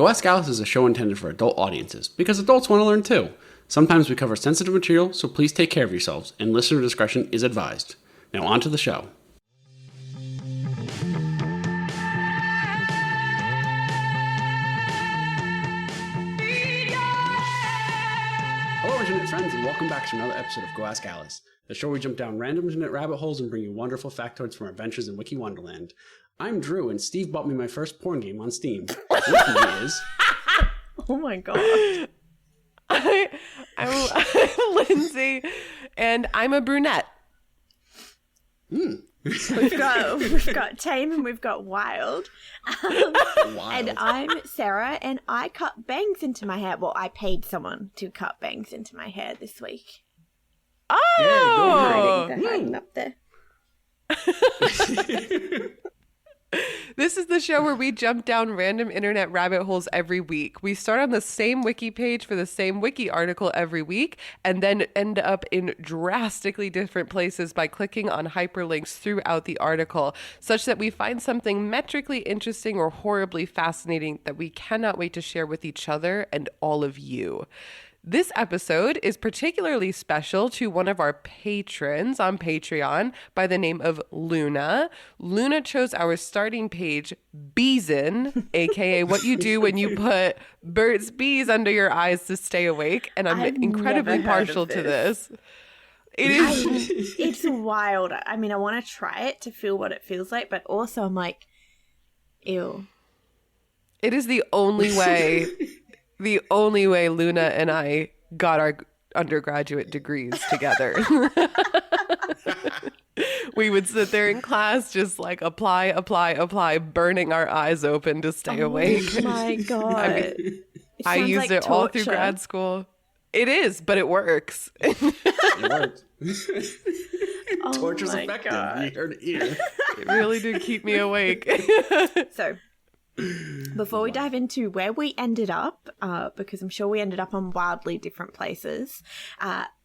Go Ask Alice is a show intended for adult audiences, because adults want to learn too. Sometimes we cover sensitive material, so please take care of yourselves, and listener discretion is advised. Now on to the show. Hello, Internet friends, and welcome back to another episode of Go Ask Alice, the show where we jump down random internet rabbit holes and bring you wonderful factoids from our adventures in Wiki Wonderland. I'm Drew, and Steve bought me my first porn game on Steam. With me is... Oh my god. I'm Lindsay, and I'm a brunette. We've got tame and we've got wild. And I'm Sara, and I cut bangs into my hair. Well, I paid someone to cut bangs into my hair this week. Oh! They're hiding up there. This is the show where we jump down random internet rabbit holes every week. We start on the same wiki page for the same wiki article every week, and then end up in drastically different places by clicking on hyperlinks throughout the article, such that we find something metrically interesting or horribly fascinating that we cannot wait to share with each other and all of you. This episode is particularly special to one of our patrons on Patreon by the name of Luna. Luna chose our starting page, Beezin, aka what you do when you put Burt's Bees under your eyes to stay awake. And I'm incredibly partial to this. It's wild. I mean, I want to try it to feel what it feels like, but also I'm like, ew. It is the only way... The only way Luna and I got our undergraduate degrees together. We would sit there in class just like apply, burning our eyes open to stay awake. Oh my god. I used it all through grad school. It is, but it works. It works. Torture's my effective. God. Ear to ear. It really did keep me awake. So, before we dive into where we ended up, because I'm sure we ended up on wildly different places,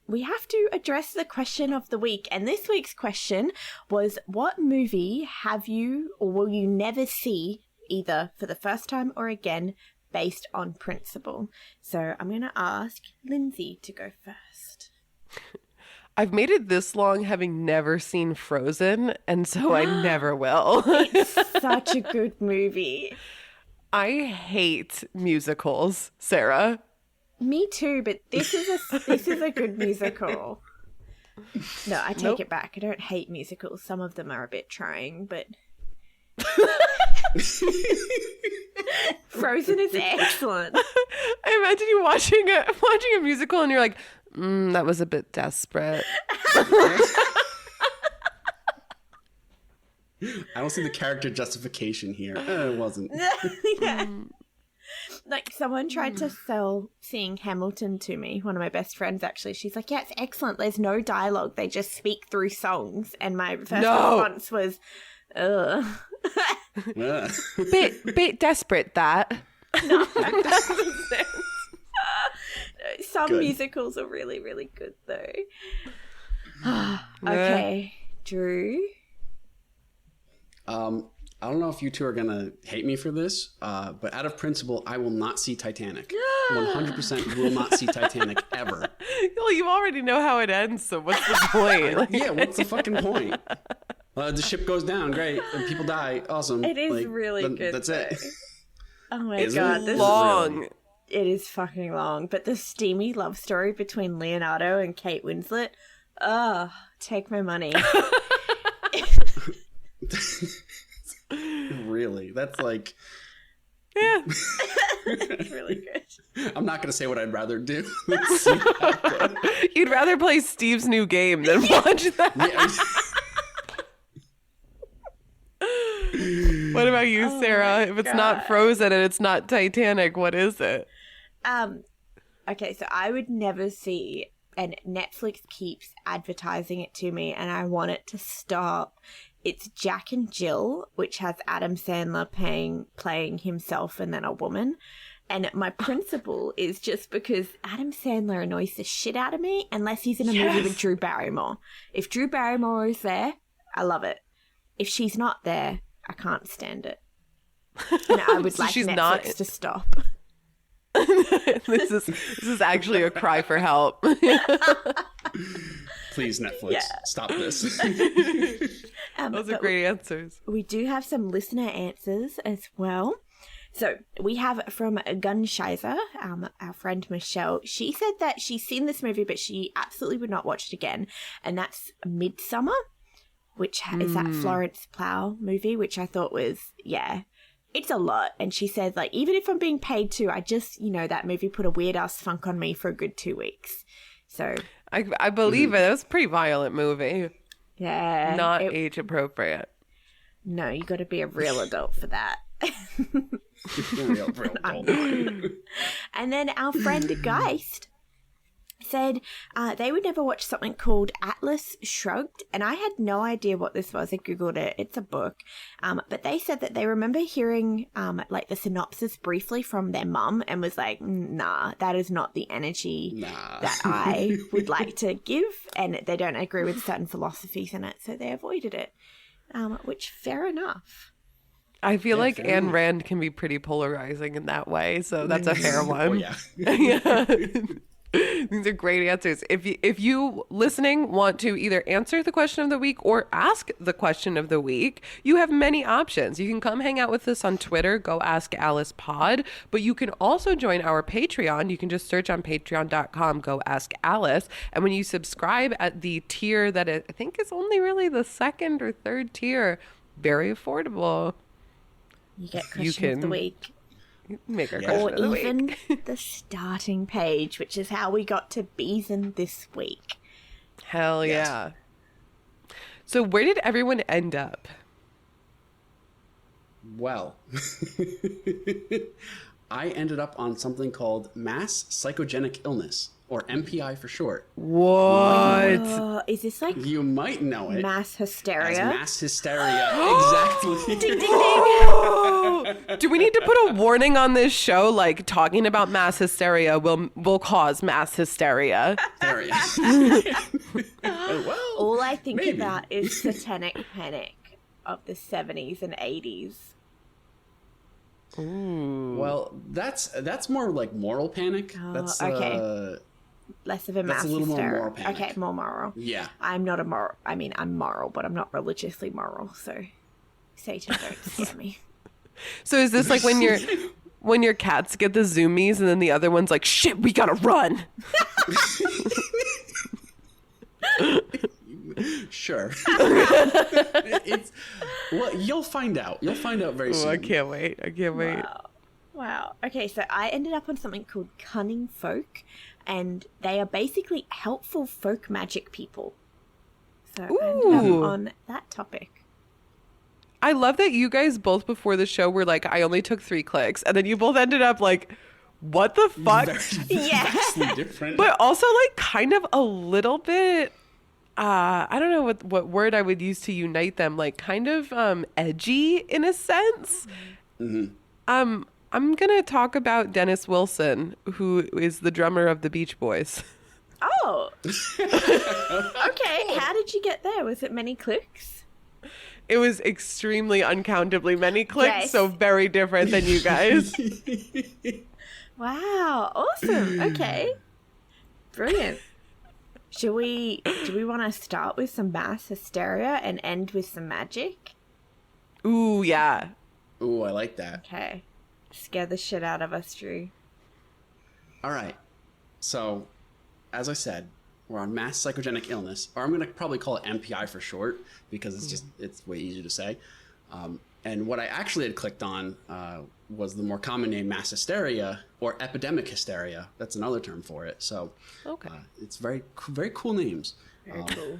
we have to address the question of the week. And this week's question was, what movie have you or will you never see, either for the first time or again, based on principle? So I'm going to ask Lindsay to go first. I've made it this long having never seen Frozen, and so I never will. It's such a good movie. I hate musicals, Sara. Me too, but this is a good musical. No, I take it back. I don't hate musicals. Some of them are a bit trying, but Frozen is excellent. I imagine you watching a musical and you're like, that was a bit desperate. I don't see the character justification here. It wasn't. Yeah. Like, someone tried to sell seeing Hamilton to me. One of my best friends, actually. She's like, yeah, it's excellent. There's no dialogue. They just speak through songs. And my first response was, ugh. Bit desperate, that. No, that doesn't sense. Some musicals are really, really good, though. Okay, Drew. I don't know if you two are going to hate me for this, but out of principle, I will not see Titanic. 100% will not see Titanic ever. Well, you already know how it ends, so what's the point? Yeah, what's the fucking point? The ship goes down, great, and people die, awesome. It is really good. That's it. Oh my god, this is long. It is fucking long, but the steamy love story between Leonardo and Kate Winslet, take my money. Really? That's like... Yeah. It's really good. I'm not going to say what I'd rather do. You'd rather play Steve's new game than watch that. Yeah. What about you, Sara? If it's not Frozen and it's not Titanic, what is it? Okay, so I would never see, and Netflix keeps advertising it to me, and I want it to stop. It's Jack and Jill, which has Adam Sandler playing himself and then a woman. And my principle is just because Adam Sandler annoys the shit out of me unless he's in a movie with Drew Barrymore. If Drew Barrymore is there, I love it. If she's not there, I can't stand it. And I would So like she's Netflix not- to stop. this is actually a cry for help. Please, Netflix, Yeah. stop this. Those are But great answers. we do have some listener answers as well. So we have from Gunshizer, our friend Michelle. She said that she's seen this movie, but she absolutely would not watch it again. And that's Midsummer, which is that Florence Plough movie, which I thought was, it's a lot. And she said, like, even if I'm being paid to, I just, that movie put a weird-ass funk on me for a good 2 weeks. So, I believe it. It was a pretty violent movie. yeah. Not age appropriate. No, you got to be a real adult for that. real adult. And then our friend Geist said they would never watch something called Atlas Shrugged, and I had no idea what this was. I googled it. It's a book, but they said that they remember hearing like the synopsis briefly from their mum and was like, nah, that is not the energy that I would like to give, and they don't agree with certain philosophies in it, so they avoided it, which fair enough. I feel like fair Ayn enough. Rand can be pretty polarizing in that way, so that's a fair one. Oh, yeah. Yeah. These are great answers. If you listening want to either answer the question of the week or ask the question of the week, you have many options. You can come hang out with us on Twitter, Go Ask Alice Pod, but you can also join our Patreon. You can just search on patreon.com, Go Ask Alice. And when you subscribe at the tier that I think is only really the second or third tier, very affordable. You get question of the can- week. Make our Yeah. question Or of the week. even the starting page, which is how we got to Beezin this week. Hell Yes. yeah. So where did everyone end up? Well, I ended up on something called Mass Psychogenic Illness, or MPI for short. What? Is this like You might know it mass as hysteria? mass hysteria. Exactly. Ding, ding, ding. Oh, do we need to put a warning on this show? Like talking about mass hysteria will cause mass hysteria. Hysteria. Well, All I think maybe. about is satanic panic of the 70s and 80s. Well, that's more like moral panic. That's okay. Less of a mass a little more hysteria. moral panic. Okay, more moral. Yeah. I'm not a moral. I mean, I'm moral, but I'm not religiously moral. So, Satan, don't scare me. So is this like when your cats get the zoomies and then the other one's like, shit, we gotta run. Sure. Well, you'll find out. You'll find out very soon. I can't wait. Wow. Okay, so I ended up on something called Cunning Folk, and they are basically helpful folk magic people. So I ended Ooh. up on that topic. I love that you guys both before the show were like, I only took 3 clicks. And then you both ended up like, what the fuck? Yeah. Vastly different. But also like kind of a little bit, I don't know what word I would use to unite them. Like kind of edgy in a sense. I'm going to talk about Dennis Wilson, who is the drummer of the Beach Boys. Oh. Okay, how did you get there? Was it many clicks? It was extremely uncountably many clicks, Yes. so very different than you guys. Wow, awesome. Okay. Brilliant. Do we want to start with some mass hysteria and end with some magic? Ooh, yeah. Ooh, I like that. Okay. Scare the shit out of us, Drew. All right. So, as I said, we're on mass psychogenic illness, or I'm going to probably call it MPI for short because it's way easier to say. And what I actually had clicked on was the more common name mass hysteria or epidemic hysteria. That's another term for it. So Okay. it's very cool names. Very cool.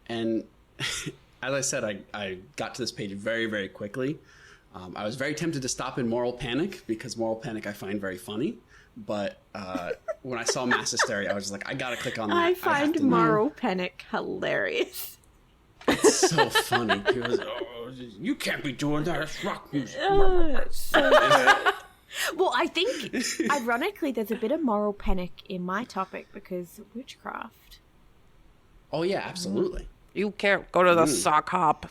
And as I said, I got to this page very, very quickly. I was very tempted to stop in moral panic because moral panic I find very funny. But when I saw mass hysteria, I was just like, I gotta click on that. I have find to know. moral panic hilarious. It's so funny. People are like, oh, you can't be doing that. It's rock music. Oh, it's so good. Well, I think, ironically, there's a bit of moral panic in my topic because witchcraft. Oh yeah, absolutely. You can't go to the sock hop.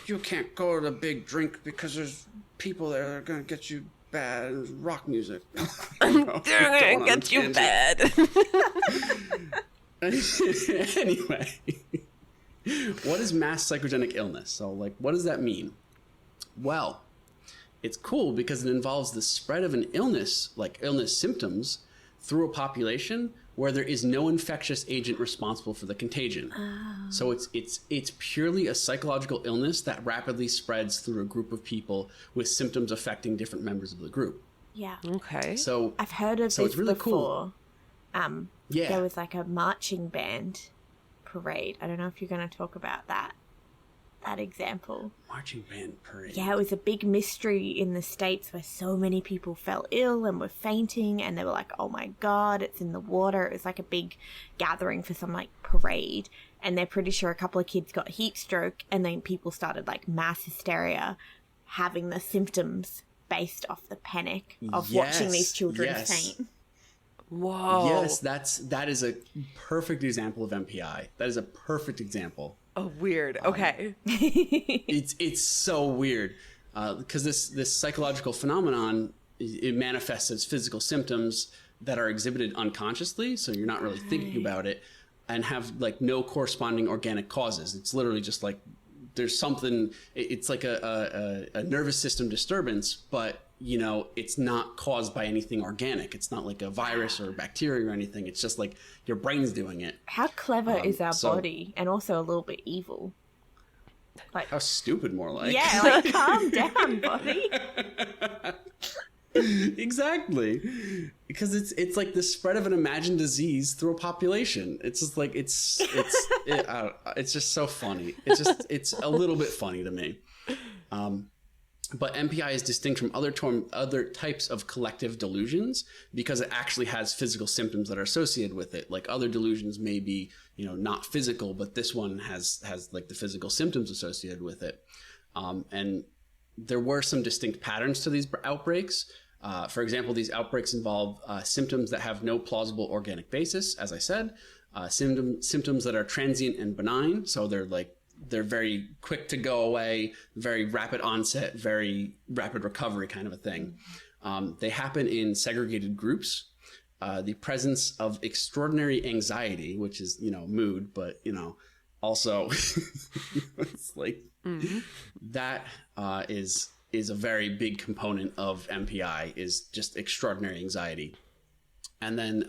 you can't go to the big drink because there's people there that are going to get you bad rock music. They're going to get you bad. Anyway, what is mass psychogenic illness? So, like, what does that mean? Well, it's cool because it involves the spread of an illness, like illness symptoms, through a population where there is no infectious agent responsible for the contagion. Oh. So it's purely a psychological illness that rapidly spreads through a group of people with symptoms affecting different members of the group. Yeah. Okay. So I've heard of this it's really before. Cool. Yeah. There was like a marching band parade. I don't know if you're going to talk about that example. Marching band parade. Yeah, it was a big mystery in the States where so many people fell ill and were fainting, and they were like, oh my God, it's in the water. It was like a big gathering for some like parade, and they're pretty sure a couple of kids got heat stroke, and then people started like mass hysteria, having the symptoms based off the panic of watching these children faint. Whoa. Yes, that is a perfect example of MPI. That is a perfect example. Oh, weird. Okay. It's so weird because this psychological phenomenon, it manifests as physical symptoms that are exhibited unconsciously, so you're not really thinking about it, and have like no corresponding organic causes. It's literally just like there's something. It's like a nervous system disturbance, but you know, it's not caused by anything organic. It's not like a virus or bacteria or anything. It's just like your brain's doing it. How clever is our body, and also a little bit evil? Like how stupid, more like. Yeah, like calm down, buddy. Exactly, because it's like the spread of an imagined disease through a population. It's just like it's just so funny. It's a little bit funny to me. But MPI is distinct from other types of collective delusions because it actually has physical symptoms that are associated with it. Like other delusions may be, you know, not physical, but this one has like the physical symptoms associated with it. And there were some distinct patterns to these outbreaks. For example, these outbreaks involve symptoms that have no plausible organic basis, as I said, symptoms that are transient and benign. So they're very quick to go away, very rapid onset, very rapid recovery kind of a thing. They happen in segregated groups. The presence of extraordinary anxiety, which is, you know, mood, but, you know, also it's like that is a very big component of MPI, is just extraordinary anxiety. And then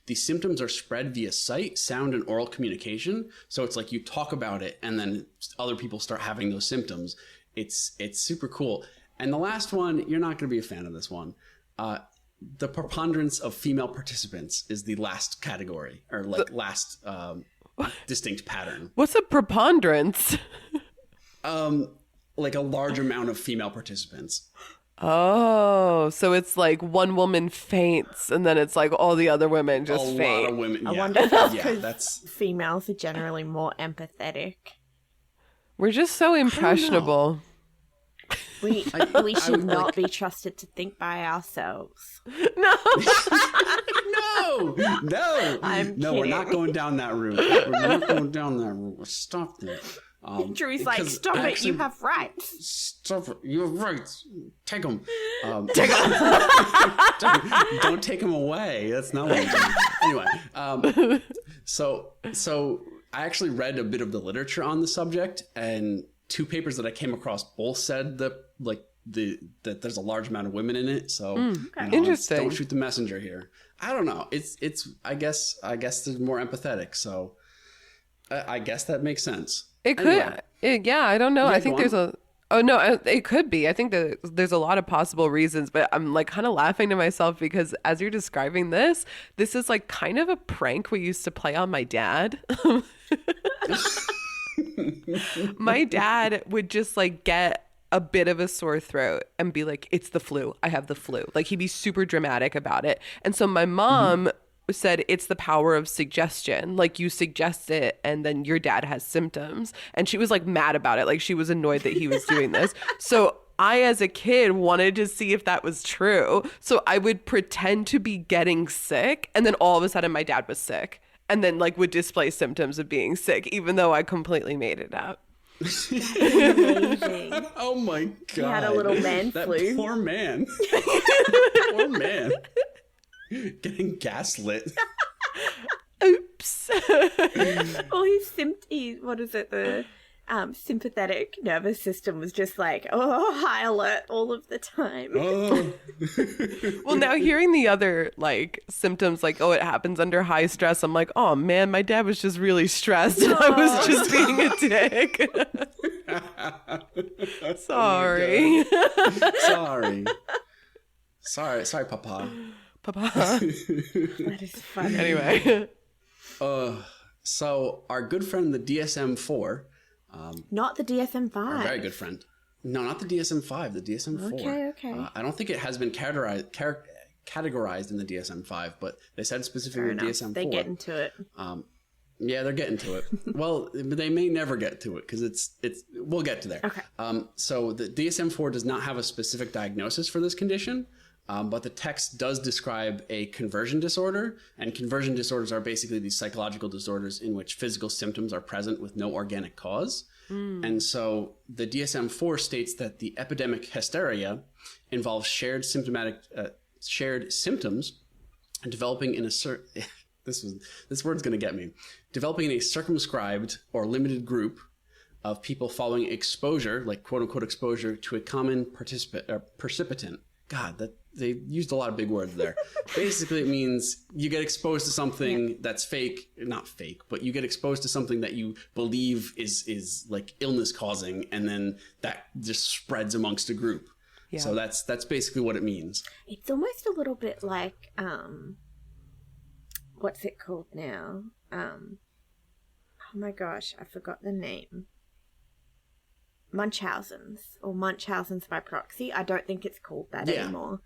the symptoms are spread via sight, sound, and oral communication. So it's like you talk about it and then other people start having those symptoms. It's super cool. And the last one, you're not going to be a fan of this one. The preponderance of female participants is the last category, or like last distinct pattern. What's a preponderance? Like a large amount of female participants. Oh, so it's like one woman faints and then it's like all the other women just faint. A lot of women, yeah. I wonder if that's because females are generally more empathetic. We're just so impressionable. We should not be trusted to think by ourselves. No. No. I'm kidding. We're not going down that route. We're not going down that route. Stop that. Drew's like, stop it, you have rights. Stop it, you have rights. Take them. Don't take them away. That's not what I'm doing. Anyway, so I actually read a bit of the literature on the subject, and two papers that I came across both said that there's a large amount of women in it. So interesting. Don't shoot the messenger here. I don't know. It's I guess they're more empathetic. So I guess that makes sense. It could. Yeah, I don't know. I think there's a... Oh, no, it could be. I think that there's a lot of possible reasons, but I'm like kind of laughing to myself because as you're describing this is like kind of a prank we used to play on my dad. My dad would just like get a bit of a sore throat and be like, it's the flu. I have the flu. Like he'd be super dramatic about it. And so my mom said it's the power of suggestion. Like you suggest it and then your dad has symptoms. And she was like mad about it. Like she was annoyed that he was doing this. So I, as a kid, wanted to see if that was true. So I would pretend to be getting sick. And then all of a sudden my dad was sick and then like would display symptoms of being sick, even though I completely made it up. Amazing. Oh my god. He had a little man that flu. Poor man. Poor man. Getting gaslit. Oops. Well, what is it? The sympathetic nervous system was just like, high alert all of the time. Oh. Well, now hearing the other like symptoms, like, oh, it happens under high stress, I'm like, oh man, my dad was just really stressed and I was just being a dick. Sorry. Sorry, Papa. Papa. That is funny. Anyway. So our good friend, the DSM-4, Not the DSM-5. our very good friend. No, not the DSM-5, the DSM-4. Okay. I don't think it has been categorized in the DSM-5, but they said specifically the DSM-4. They get into it. Yeah, they're getting to it. Well, they may never get to it because it's. We'll get to there. Okay. So the DSM-4 does not have a specific diagnosis for this condition, but the text does describe a conversion disorder, and conversion disorders are basically these psychological disorders in which physical symptoms are present with no organic cause. And so the DSM-4 states that the epidemic hysteria involves shared symptoms developing in a this word's going to get me. Developing in a circumscribed or limited group of people following exposure, like quote unquote exposure, to a common precipitant. God, that they used a lot of big words there. Basically, it means you get exposed to something that's fake, not fake, but you get exposed to something that you believe is like illness causing, and then that just spreads amongst a group. Yeah. So that's basically what it means. It's almost a little bit like what's it called now? Oh my gosh, I forgot the name. Munchausen's or Munchausen's by proxy. I don't think it's called that anymore.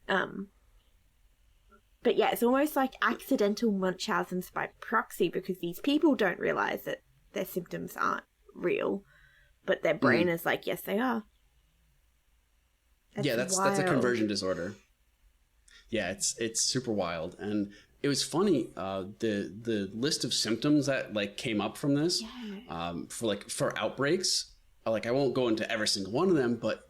But yeah, it's almost like accidental Munchausen's by proxy because these people don't realize that their symptoms aren't real, but their brain is like, yes, they are. That's a conversion disorder. Yeah, it's super wild. And it was funny, the list of symptoms that like came up from this, for outbreaks. Like I won't go into every single one of them, but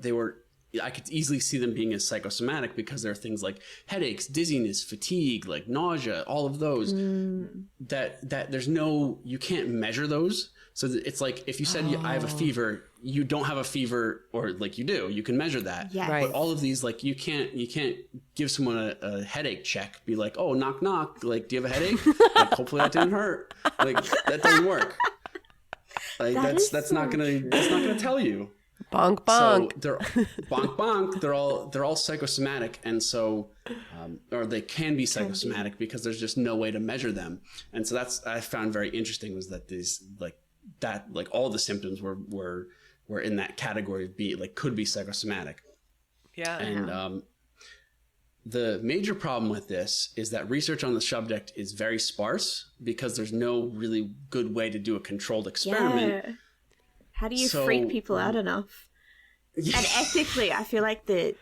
I could easily see them being as psychosomatic because there are things like headaches, dizziness, fatigue, like nausea, all of those that there's you can't measure those. So it's like if you said I have a fever, you don't have a fever, or like you do, you can measure that. Yes. Right. But all of these, like you can't give someone a headache check. Be like, oh, knock knock, like do you have a headache? Like, hopefully that didn't hurt. Like that doesn't work. Like that's not gonna tell you. Bonk bonk. So they're bonk bonk. They're all psychosomatic, and so or they can be psychosomatic because there's just no way to measure them. And so that's I found very interesting was that these like all the symptoms were in that category of could be psychosomatic. Yeah. And the major problem with this is that research on the subject is very sparse because there's no really good way to do a controlled experiment. Yeah. How do you freak people out enough? Yeah. And ethically, I feel like the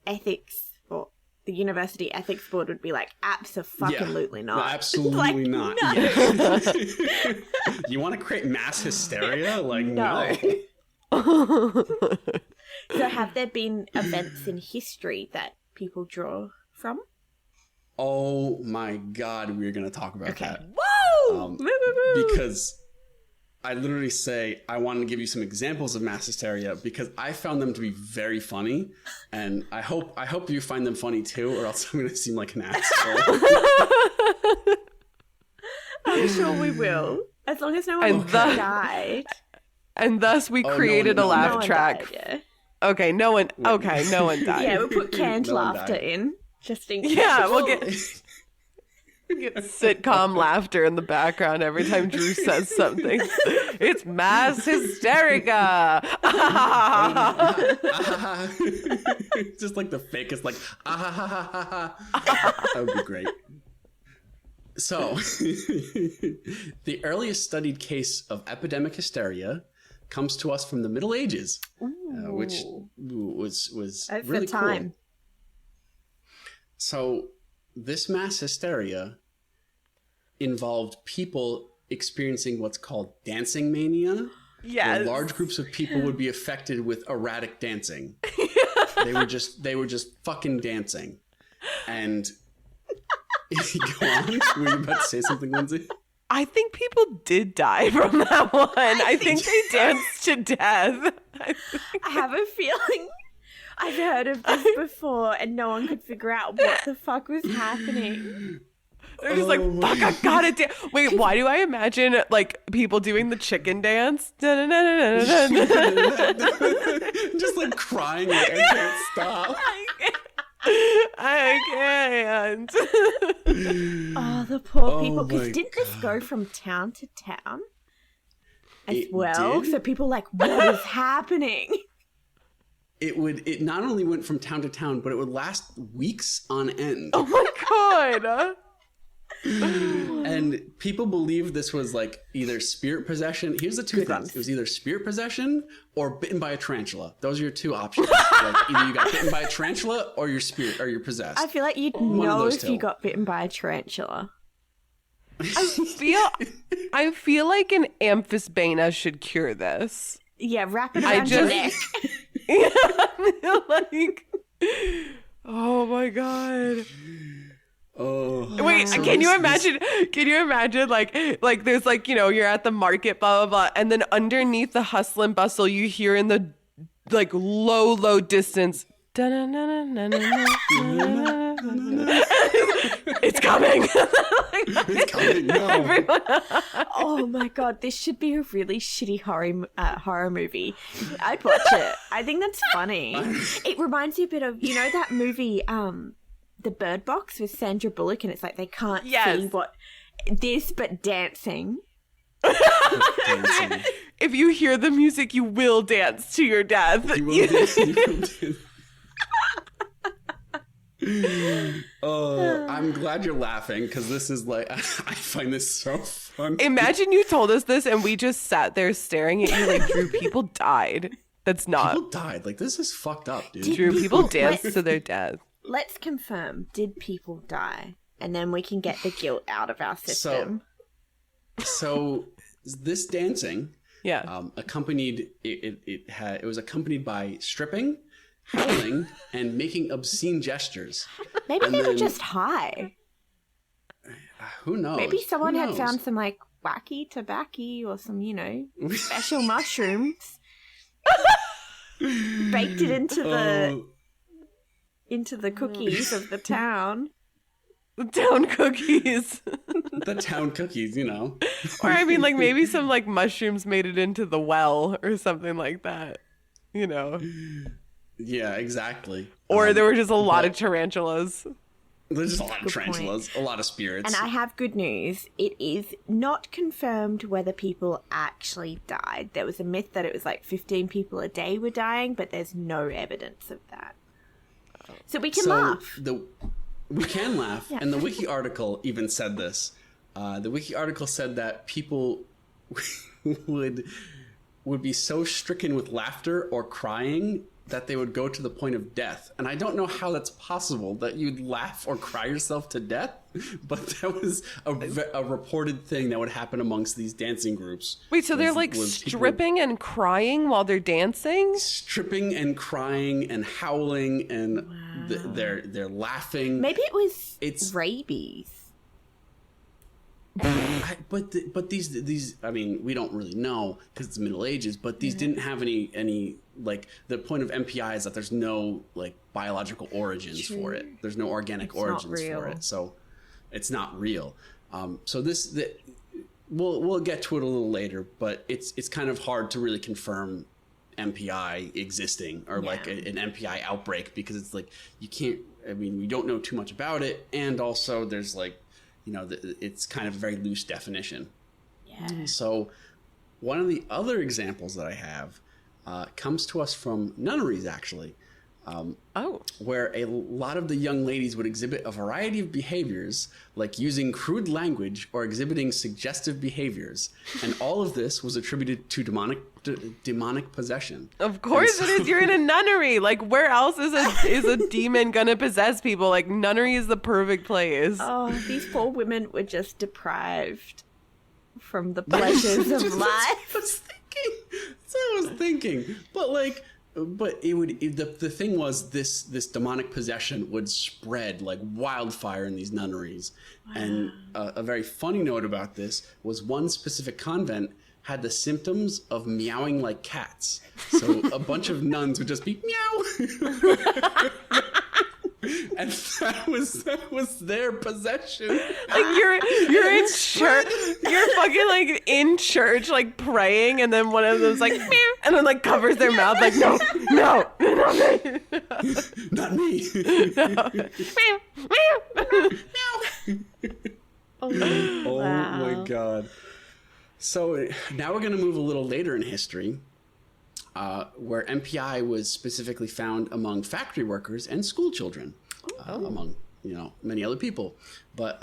ethics or the university ethics board would be like, absolutely not. No, absolutely not. No. Yeah. You want to create mass hysteria? Like, no. So have there been events in history that people draw from? Oh my God, we're going to talk about that. Woo! Because I literally say I wanted to give you some examples of mass hysteria because I found them to be very funny, and I hope you find them funny too, or else I'm going to seem like an asshole. I'm sure we will, as long as no one died. And thus we created a laugh track. Died, yeah. Okay, no one died. Yeah, we'll put canned laughter in just in case. Yeah, we'll get sitcom laughter in the background every time Drew says something. It's mass hysterica. Just like the fakest, like that would be great. So, the earliest studied case of epidemic hysteria comes to us from the Middle Ages, which was That's really the time. cool. So, this mass hysteria involved people experiencing what's called dancing mania, Yes. where large groups of people would be affected with erratic dancing. They were just fucking dancing. And go on. Were you about to say something, Lindsay? I think people did die from that one. I think they danced to death. I have a feeling I've heard of this before and no one could figure out what the fuck was happening. They're just like, fuck, I gotta dance. Wait, why do I imagine like people doing the chicken dance? Just like crying like I can't stop. I can't. Oh, the poor people. Because didn't this go from town to town as well? Did? So people like, what is happening? It not only went from town to town, but it would last weeks on end. Oh my god. And people believe this was like either spirit possession. Here's the two things. It was either spirit possession or bitten by a tarantula. Those are your two options. Like either you got bitten by a tarantula or you're spirit or you're possessed. I feel like you'd know if you got bitten by a tarantula. I feel like an amphisbaena should cure this. Yeah, wrap it around your neck. I feel like, oh my god. Oh. Wait, so can you imagine like there's like, you know, you're at the market, blah, blah, blah, and then underneath the hustle and bustle, you hear in the like low distance, it's coming. It's coming, no. Oh my god, this should be a really shitty horror movie. I'd watch it. I think that's funny. It reminds you a bit of, you know, that movie, The Bird Box with Sandra Bullock, and it's like they can't see what this, but dancing. If you hear the music, you will dance to your death. You will dance. I'm glad you're laughing because this is like I find this so fun. Imagine you told us this and we just sat there staring at you like, Drew, people died. That's not. People died. Like, this is fucked up, dude. Drew, people danced to their death. Let's confirm. Did people die? And then we can get the guilt out of our system. So this dancing, accompanied it was accompanied by stripping, howling, and making obscene gestures. Maybe they were just high. Who knows? Maybe someone had found some like wacky tobacco or some, you know, special mushrooms. Baked it into the cookies of the town. The town cookies. The town cookies, you know. Or I mean, like, maybe some like mushrooms made it into the well or something like that, you know. Yeah, exactly. Or there were just a lot of tarantulas. There's just a lot of tarantulas, a lot of spirits. And I have good news. It is not confirmed whether people actually died. There was a myth that it was like 15 people a day were dying, but there's no evidence of that. So we can laugh. We can laugh. Yeah. And the wiki article even said this. The wiki article said that people would be so stricken with laughter or crying that they would go to the point of death. And I don't know how that's possible, that you'd laugh or cry yourself to death, but that was a reported thing that would happen amongst these dancing groups. Wait, so they're like stripping and crying while they're dancing? Stripping and crying and howling and they're laughing. Maybe it was rabies. But these I mean, we don't really know because it's the Middle Ages, but these didn't have any like, the point of MPI is that there's no like biological origins for it. There's no organic origins for it, so it's not real. So we'll get to it a little later, but it's kind of hard to really confirm MPI existing or like an MPI outbreak, because it's like you can't. I mean, we don't know too much about it, and also there's like, you know, it's kind of a very loose definition. Yeah. So one of the other examples that I have comes to us from nunneries, actually, where a lot of the young ladies would exhibit a variety of behaviors, like using crude language or exhibiting suggestive behaviors. And all of this was attributed to demonic possession. Of course it is. You're in a nunnery. Like, where else is a demon gonna possess people? Like, nunnery is the perfect place. Oh, these poor women were just deprived from the pleasures of life. That's what I was thinking. But the thing was this demonic possession would spread like wildfire in these nunneries. Wow. And a very funny note about this was one specific convent had the symptoms of meowing like cats. So a bunch of nuns would just be meow. And that was their possession. Like you're in church, you're fucking like in church, like praying, and then one of them's like, meow, and then like covers their mouth, like no, not me, not me. No. Oh, oh wow. my god. So now we're going to move a little later in history, where MPI was specifically found among factory workers and school children, among many other people. But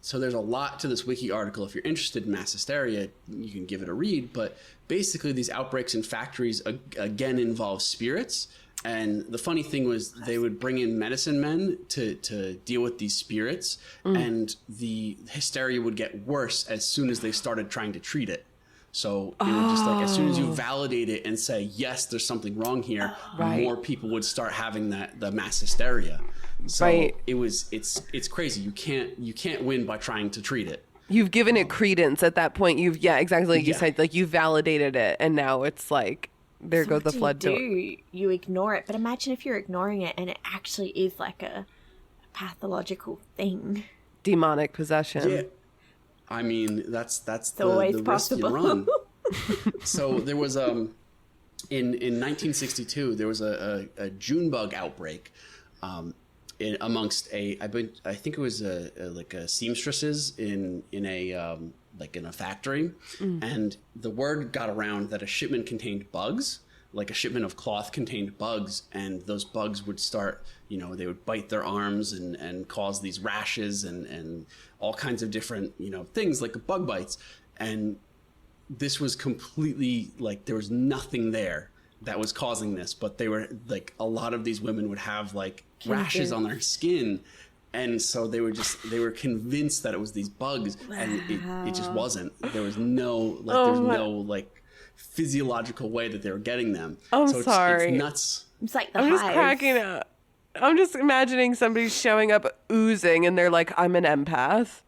so there's a lot to this wiki article. If you're interested in mass hysteria, you can give it a read. But basically, these outbreaks in factories again involve spirits. And the funny thing was they would bring in medicine men to deal with these spirits, and the hysteria would get worse as soon as they started trying to treat it. So it would just like, as soon as you validate it and say, yes, there's something wrong here, more people would start having the mass hysteria. So it's crazy. You can't win by trying to treat it. You've given it credence at that point. Exactly like you said, like you validated it, and now it's like, there goes the flood door. You ignore it, but imagine if you're ignoring it and it actually is like a pathological thing. Demonic possession. Yeah. I mean, that's always the possible. risk you run. So there was in 1962 there was a June bug outbreak amongst I think it was a seamstresses in a factory, and the word got around that a shipment contained bugs, like a shipment of cloth contained bugs, and those bugs would start, they would bite their arms and cause these rashes and all kinds of different, things like bug bites. And this was completely like, there was nothing there that was causing this, but they were like, a lot of these women would have like rashes on their skin. And so they were convinced that it was these bugs, and it just wasn't. There was no physiological way that they were getting them. Sorry. It's nuts. It's like I'm just cracking up. I'm just imagining somebody showing up oozing, and they're like, "I'm an empath."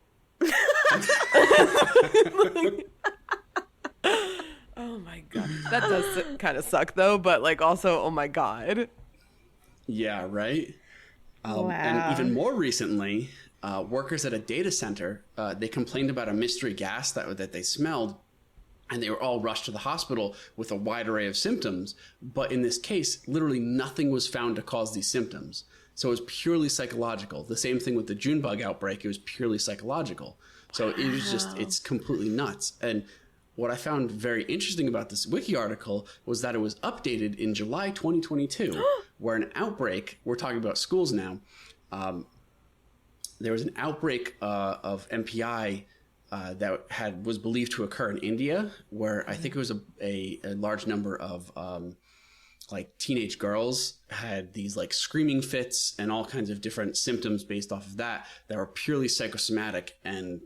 Oh my god, that does kind of suck though. But like, also, oh my god. Yeah. Right. Wow. And even more recently, workers at a data center, they complained about a mystery gas that they smelled, and they were all rushed to the hospital with a wide array of symptoms. But in this case, literally nothing was found to cause these symptoms. So it was purely psychological. The same thing with the June bug outbreak. It was purely psychological. So it was it's completely nuts. And what I found very interesting about this wiki article was that it was updated in July 2022, where an outbreak, we're talking about schools now, there was an outbreak of MPI that was believed to occur in India, where I think it was a large number of teenage girls had these like screaming fits and all kinds of different symptoms based off of that were purely psychosomatic, and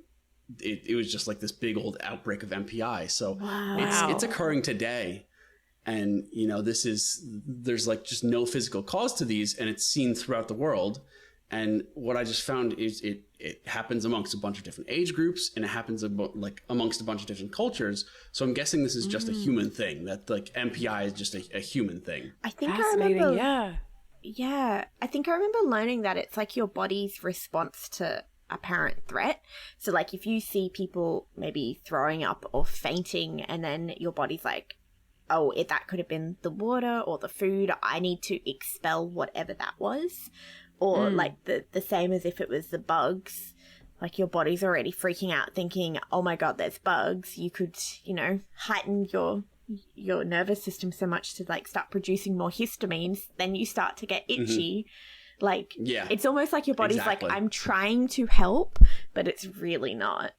it was just like this big old outbreak of MPI. So it's occurring today. And, there's like just no physical cause to these, and it's seen throughout the world. And what I just found is it happens amongst a bunch of different age groups, and it happens amongst a bunch of different cultures. So I'm guessing this is just a human thing, that like MPI is just a human thing. I think Fascinating, I remember. Yeah. I think I remember learning that it's like your body's response to apparent threat. So like if you see people maybe throwing up or fainting, and then your body's like, oh, that could have been the water or the food, I need to expel whatever that was. Or like the same as if it was the bugs, like your body's already freaking out thinking, oh my god, there's bugs. You could, heighten your nervous system so much to like start producing more histamines, then you start to get itchy. Like, it's almost like your body's like, I'm trying to help, but it's really not.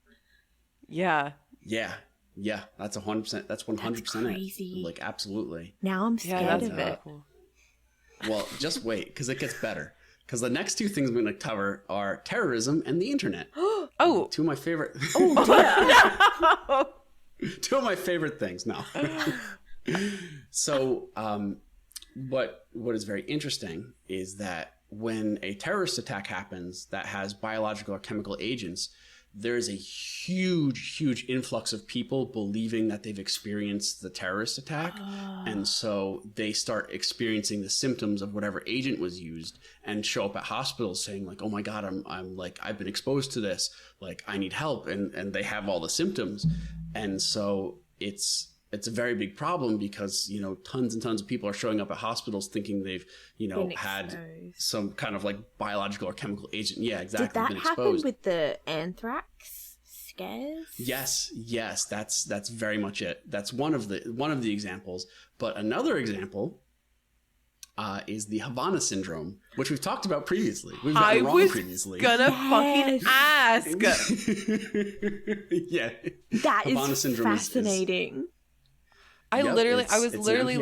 Yeah. Yeah. Yeah. That's 100%. That's 100% crazy. Like, absolutely. Now I'm scared of it. Cool. Well, just wait, because it gets better. Because the next two things I'm going to cover are terrorism and the internet. Oh. Two of my favorite. Oh, dear. Two of my favorite things. No. So, what is very interesting is that when a terrorist attack happens that has biological or chemical agents, there's a huge influx of people believing that they've experienced the terrorist attack. And so they start experiencing the symptoms of whatever agent was used and show up at hospitals saying like, oh my God, I'm like, I've been exposed to this. Like, I need help. And they have all the symptoms. And so it's a very big problem because, you know, tons and tons of people are showing up at hospitals thinking they've, you know, had some kind of like biological or chemical agent. Yeah, exactly. Did that been happen exposed. with the anthrax scares? Yes. That's very much it. That's one of the examples. But another example is the Havana syndrome, which we've talked about previously. We've gotten wrong previously. Gonna fucking ask. Yeah. That Havana is syndrome fascinating. I was it's literally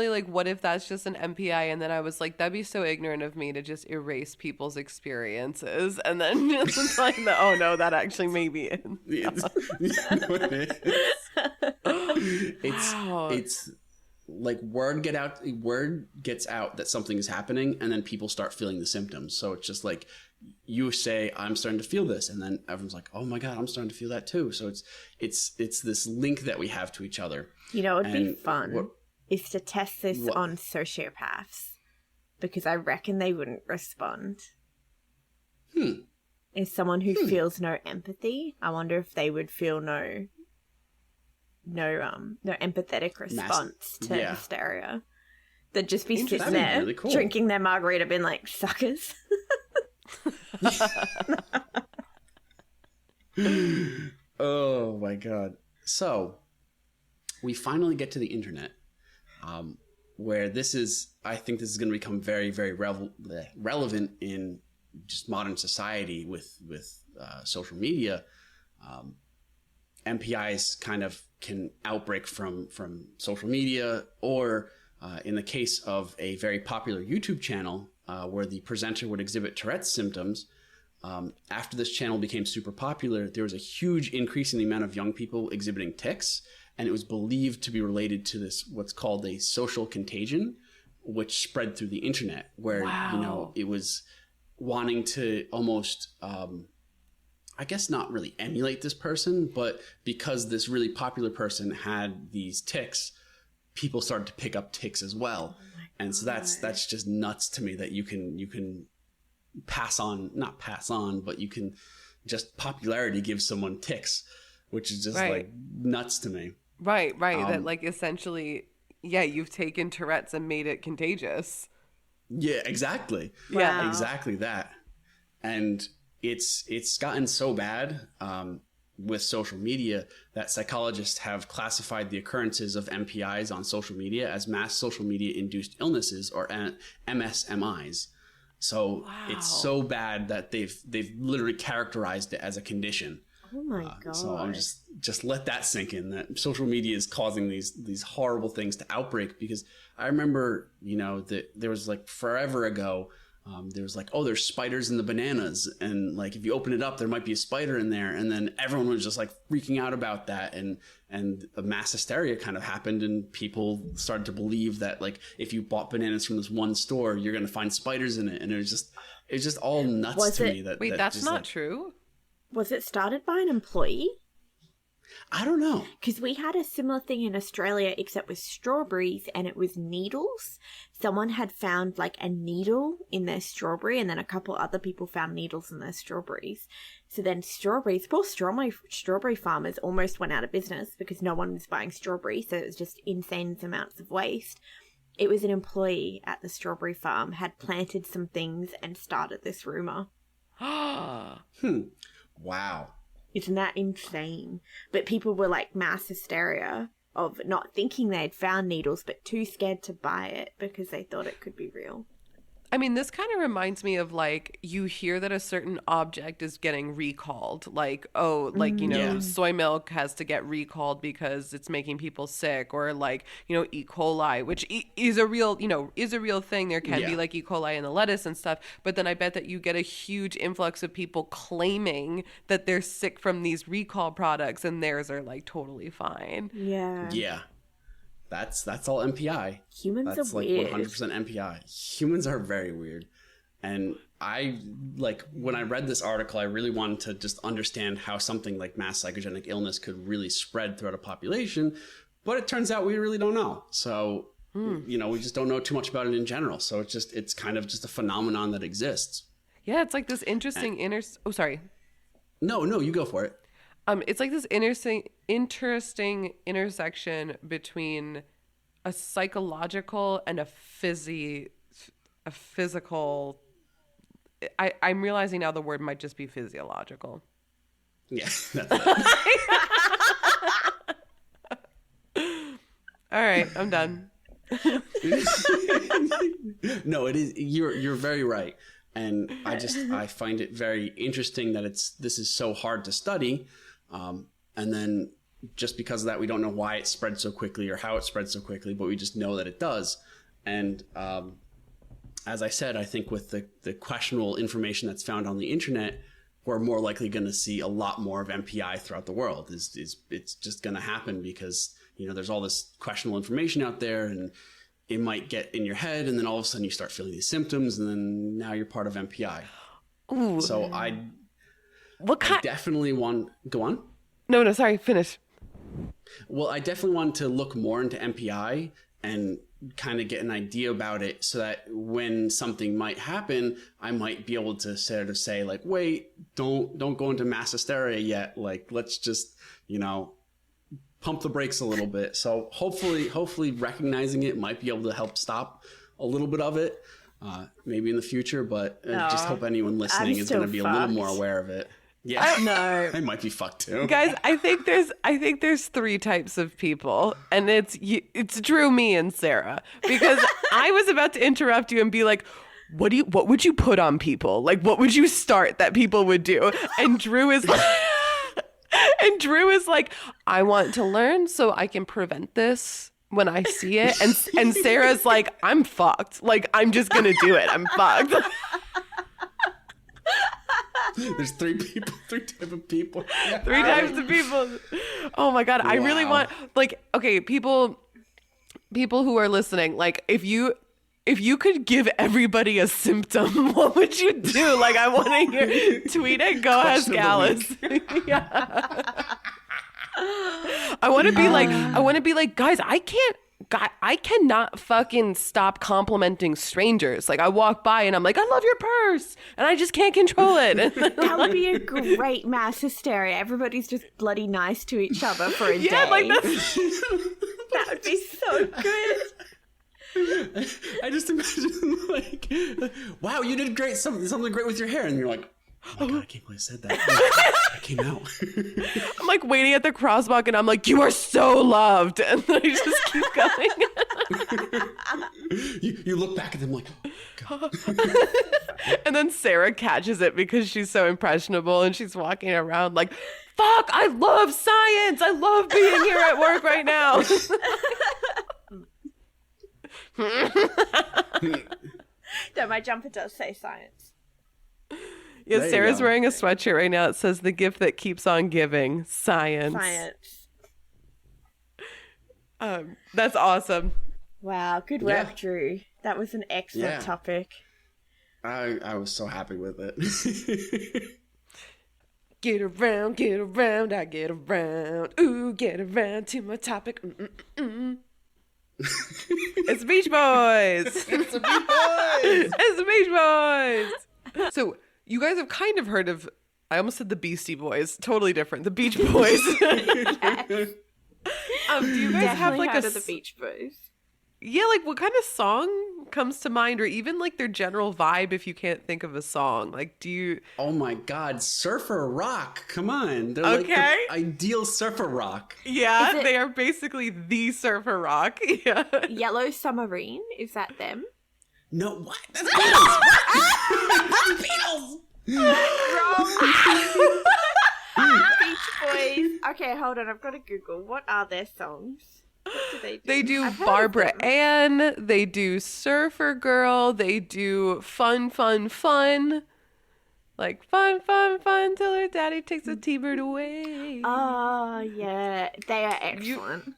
an like, what if that's just an MPI? And then I was like, that'd be so ignorant of me to just erase people's experiences. And then just like, oh no, that actually may be it. It's like word gets out that something is happening, and then people start feeling the symptoms. So it's just like you say, I'm starting to feel this, and then everyone's like, oh my God, I'm starting to feel that too. So it's this link that we have to each other. You know, it'd be fun is to test this on sociopaths, because I reckon they wouldn't respond. Is someone who feels no empathy, I wonder if they would feel no empathetic response to hysteria. They'd just be sitting there really cool. drinking their margarita, being like, suckers. Oh my God. So we finally get to the internet, where I think this is going to become very, very relevant in just modern society with social media. MPIs kind of can outbreak from social media, or in the case of a very popular YouTube channel where the presenter would exhibit Tourette's symptoms. After this channel became super popular, there was a huge increase in the amount of young people exhibiting tics, and it was believed to be related to this what's called a social contagion, which spread through the internet, where you know, it was wanting to almost I guess not really emulate this person, but because this really popular person had these tics, people started to pick up tics as well. And so that's just nuts to me that you can not pass on, but you can just popularity give someone tics, which is just like nuts to me. Right. That like essentially, you've taken Tourette's and made it contagious. Yeah, exactly. Yeah, exactly that. And it's gotten so bad with social media that psychologists have classified the occurrences of MPIs on social media as mass social media induced illnesses, or MSMIs. So it's so bad that they've literally characterized it as a condition. Oh my God. So I'm just let that sink in, that social media is causing these horrible things to outbreak. Because I remember, you know, that there was like forever ago, there was like, oh, there's spiders in the bananas, and like if you open it up there might be a spider in there, and then everyone was just like freaking out about that, and a mass hysteria kind of happened, and people started to believe that like if you bought bananas from this one store you're going to find spiders in it, and it was just all nuts to me. That's not true. Was it started by an employee? I don't know. Because we had a similar thing in Australia, except with strawberries, and it was needles. Someone had found like a needle in their strawberry, and then a couple other people found needles in their strawberries. So then poor strawberry farmers almost went out of business because no one was buying strawberries, so it was just insane amounts of waste. It was an employee at the strawberry farm had planted some things and started this rumor. Wow. Isn't that insane? But people were like mass hysteria of not thinking they'd found needles, but too scared to buy it because they thought it could be real. I mean, this kind of reminds me of like you hear that a certain object is getting recalled. Like, oh, like, soy milk has to get recalled because it's making people sick, or like, E. coli, which is a real, is a real thing. There can be like E. coli in the lettuce and stuff. But then I bet that you get a huge influx of people claiming that they're sick from these recall products and theirs are like totally fine. Yeah. Yeah. That's all MPI. Humans That's are like weird. 100% MPI. Humans are very weird. And I, like, when I read this article, I really wanted to just understand how something like mass psychogenic illness could really spread throughout a population. But it turns out we really don't know. So, we just don't know too much about it in general. So it's kind of just a phenomenon that exists. Yeah, it's like this interesting Oh, sorry. No, you go for it. It's like this interesting intersection between a psychological and a physical. I'm realizing now the word might just be physiological. Yeah, that's it. All right, I'm done. No, it is. You're very right. And I find it very interesting that this is so hard to study. And then just because of that, we don't know why it spread so quickly or how it spread so quickly, but we just know that it does. And as I said, I think with the questionable information that's found on the internet, we're more likely going to see a lot more of MPI throughout the world. It's just going to happen because, there's all this questionable information out there, and it might get in your head, and then all of a sudden you start feeling these symptoms, and then now you're part of MPI. Ooh. So I definitely want... Go on? No, sorry, finish. Well, I definitely want to look more into MPI and kind of get an idea about it so that when something might happen, I might be able to sort of say like, wait, don't go into mass hysteria yet. Like, let's just, pump the brakes a little bit. So hopefully recognizing it might be able to help stop a little bit of it, maybe in the future, but I just hope anyone listening is going to be a little more aware of it. Yeah, no, I might be fucked too, guys. I think there's three types of people, and it's Drew, me, and Sarah. Because I was about to interrupt you and be like, what would you put on people? Like, what would you start that people would do? And Drew is like, I want to learn so I can prevent this when I see it. And Sarah's like, I'm fucked. Like, I'm just gonna do it. I'm fucked. There's three types of people. Yeah. Three types of people. Oh my God. I really want, like, okay, people who are listening, like, if you could give everybody a symptom, what would you do? Like, I want to hear, tweet at Go Ask Alice. Yeah. I want to be like, guys, I cannot fucking stop complimenting strangers. Like, I walk by and I'm like, I love your purse, and I just can't control it. That would be a great mass hysteria. Everybody's just bloody nice to each other for a day. Yeah, like that's... That would be so good. I just imagine like, wow, you did great, something great with your hair, and you're like, oh my God, I can't believe I said that. I came out. I'm like waiting at the crosswalk, and I'm like, you are so loved, and then I just keep going. you look back at them like, oh God. And then Sarah catches it because she's so impressionable, and she's walking around like, fuck, I love science. I love being here at work right now. No, my jumper does say science. Yeah, Sarah's wearing a sweatshirt right now. It says the gift that keeps on giving. Science. That's awesome. Wow, good work, Drew. That was an excellent topic. I was so happy with it. Get around, I get around. Ooh, get around to my topic. It's Beach Boys. It's the Beach Boys. It's the Beach Boys. So you guys have kind of heard of, I almost said the Beastie Boys. Totally different. The Beach Boys. Yes. Do you guys have like heard of the Beach Boys? Yeah, like what kind of song comes to mind, or even like their general vibe if you can't think of a song? Like, do you... Oh my God, surfer rock. Come on. They're like the ideal surfer rock. Yeah, they are basically the surfer rock. Yeah. Yellow Submarine, is that them? No, what? That's Beatles! That's Beatles! Wrong. Beach Boys. Okay, hold on. I've got to Google. What are their songs? What do they do? They do I've heard of Barbara them. Ann. They do Surfer Girl. They do Fun, Fun, Fun. Like, fun, fun, fun, till her daddy takes a T-bird away. Oh, yeah. They are excellent.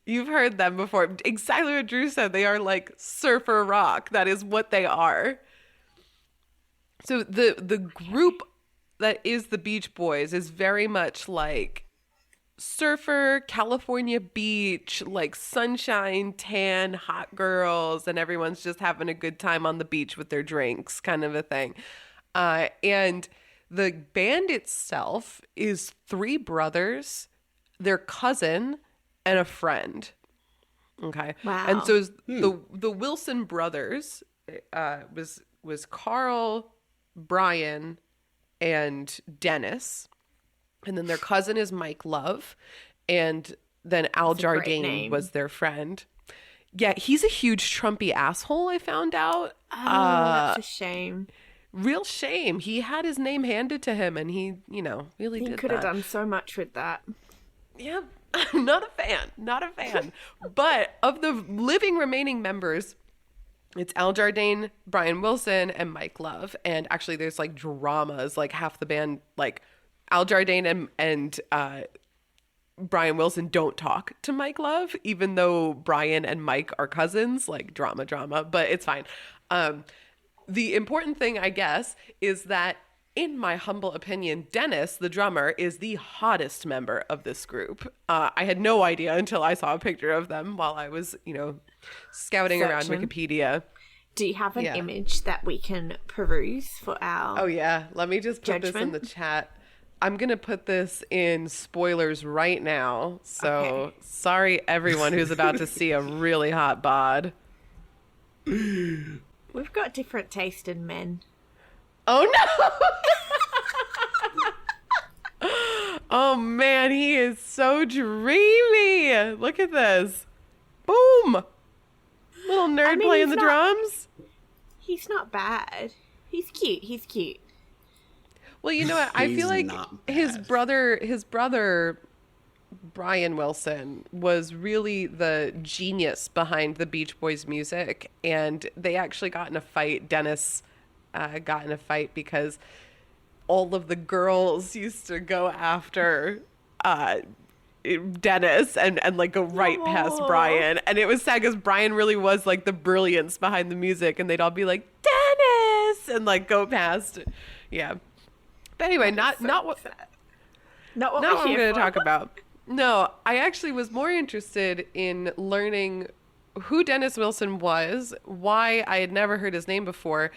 You've heard them before. Exactly what Drew said. They are like surfer rock. That is what they are. So the group that is the Beach Boys is very much like surfer, California beach, like sunshine, tan, hot girls, and everyone's just having a good time on the beach with their drinks, kind of a thing. And the band itself is three brothers, their cousin, and a friend. Okay. Wow. And so the Wilson brothers was Carl, Brian, and Dennis. And then their cousin is Mike Love. And then Al That's a great Jardine name. was their friend. Yeah, he's a huge Trumpy asshole, I found out. Oh, that's a shame. Real shame. He had his name handed to him and he, really He did could have that. done so much with that. Yeah, not a fan. But of the living remaining members, it's Al Jardine, Brian Wilson, and Mike Love. And actually there's like dramas, like half the band, like Al Jardine and Brian Wilson don't talk to Mike Love, even though Brian and Mike are cousins, like drama, but it's fine. The important thing, I guess, is that in my humble opinion, Dennis, the drummer, is the hottest member of this group. I had no idea until I saw a picture of them while I was, scouting around Searching. Wikipedia. Do you have an Yeah. image that we can peruse for our... Oh, yeah. Let me just put this in the chat. I'm going to put this in spoilers right now. So Okay. sorry, everyone who's about to see a really hot bod. We've got different taste in men. Oh, no. Oh, man. He is so dreamy. Look at this. Boom. Little nerd playing he's the not- drums. He's not bad. He's cute. Well, you know what? I He's feel like not his bad. brother, Brian Wilson, was really the genius behind the Beach Boys music. And they actually got in a fight. Dennis got in a fight because all of the girls used to go after Dennis and like go right past Aw. Brian. And it was sad because Brian really was like the brilliance behind the music. And they'd all be like, Dennis! And like go past. Yeah. But anyway, not what Not what not we're what I'm here going for. to talk about. No, I actually was more interested in learning who Dennis Wilson was, why I had never heard his name before,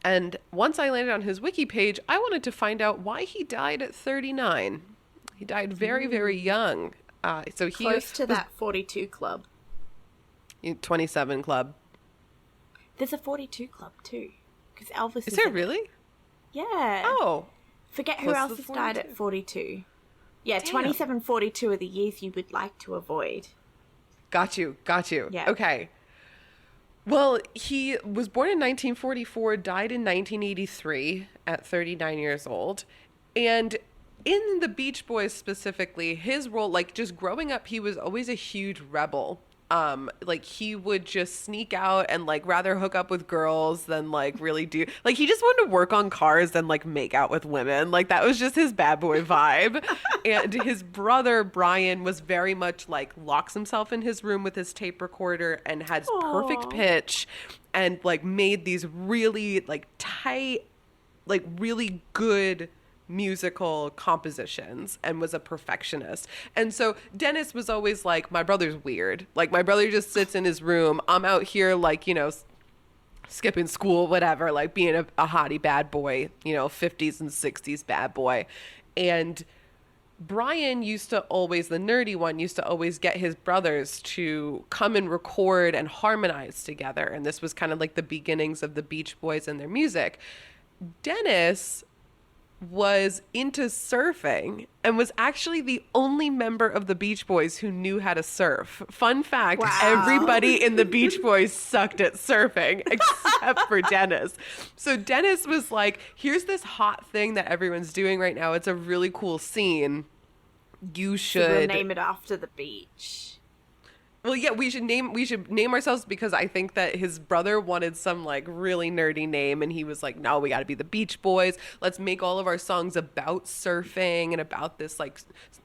and once I landed on his wiki page, I wanted to find out why he died at 39. He died very, very young. So he Close to was that 42 club. 27 club. There's a 42 club too. Because Elvis Is there in it. really? Yeah. Oh, Forget who close to else the has died at 42. Yeah, Damn. 27, 42 are the years you would like to avoid. got you. Yeah. Okay. Well, he was born in 1944, died in 1983 at 39 years old. And in the Beach Boys specifically, his role, like just growing up, he was always a huge rebel. Like he would just sneak out and like rather hook up with girls than like really do, like he just wanted to work on cars than like make out with women. Like that was just his bad boy vibe. And his brother Brian was very much like locks himself in his room with his tape recorder and has perfect Aw. pitch and like made these really like tight, like really good musical compositions and was a perfectionist. And so Dennis was always like, my brother's weird. Like my brother just sits in his room. I'm out here like, skipping school, whatever, like being a hottie bad boy, 50s and 60s bad boy. And Brian used to always, the nerdy one, used to always get his brothers to come and record and harmonize together. And this was kind of like the beginnings of the Beach Boys and their music. Dennis was into surfing and was actually the only member of the Beach Boys who knew how to surf. Fun fact, Wow. everybody in the Beach Boys sucked at surfing except for Dennis. So Dennis was like, here's this hot thing that everyone's doing right now. It's a really cool scene. You should So we'll name it after the beach. Well, yeah, we should name ourselves, because I think that his brother wanted some like really nerdy name, and he was like, no, we got to be the Beach Boys. Let's make all of our songs about surfing and about this like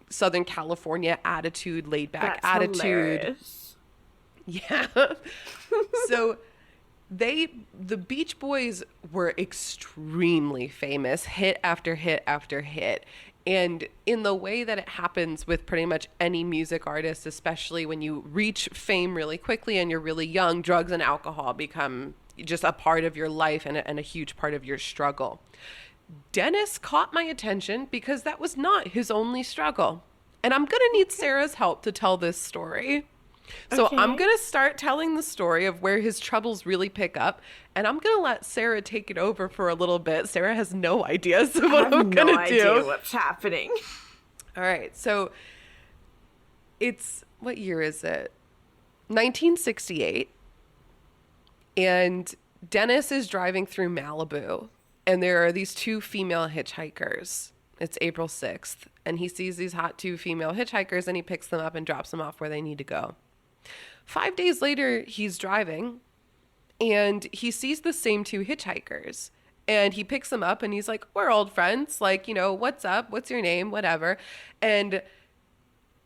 Southern California attitude, laid back attitude. Hilarious. Yeah. So the Beach Boys were extremely famous, hit after hit after hit. And in the way that it happens with pretty much any music artist, especially when you reach fame really quickly and you're really young, drugs and alcohol become just a part of your life and a huge part of your struggle. Dennis caught my attention because that was not his only struggle. And I'm going to need Sarah's help to tell this story. So Okay. I'm going to start telling the story of where his troubles really pick up, and I'm going to let Sarah take it over for a little bit. Sarah has no ideas of what I'm going to do. I have no idea what's happening. All right. So it's, what year is it? 1968. And Dennis is driving through Malibu, and there are these two female hitchhikers. It's April 6th, and he sees these hot two female hitchhikers, and he picks them up and drops them off where they need to go. 5 days later, he's driving, and he sees the same two hitchhikers, and he picks them up, and he's like, we're old friends. Like, you know, what's up? What's your name? Whatever. And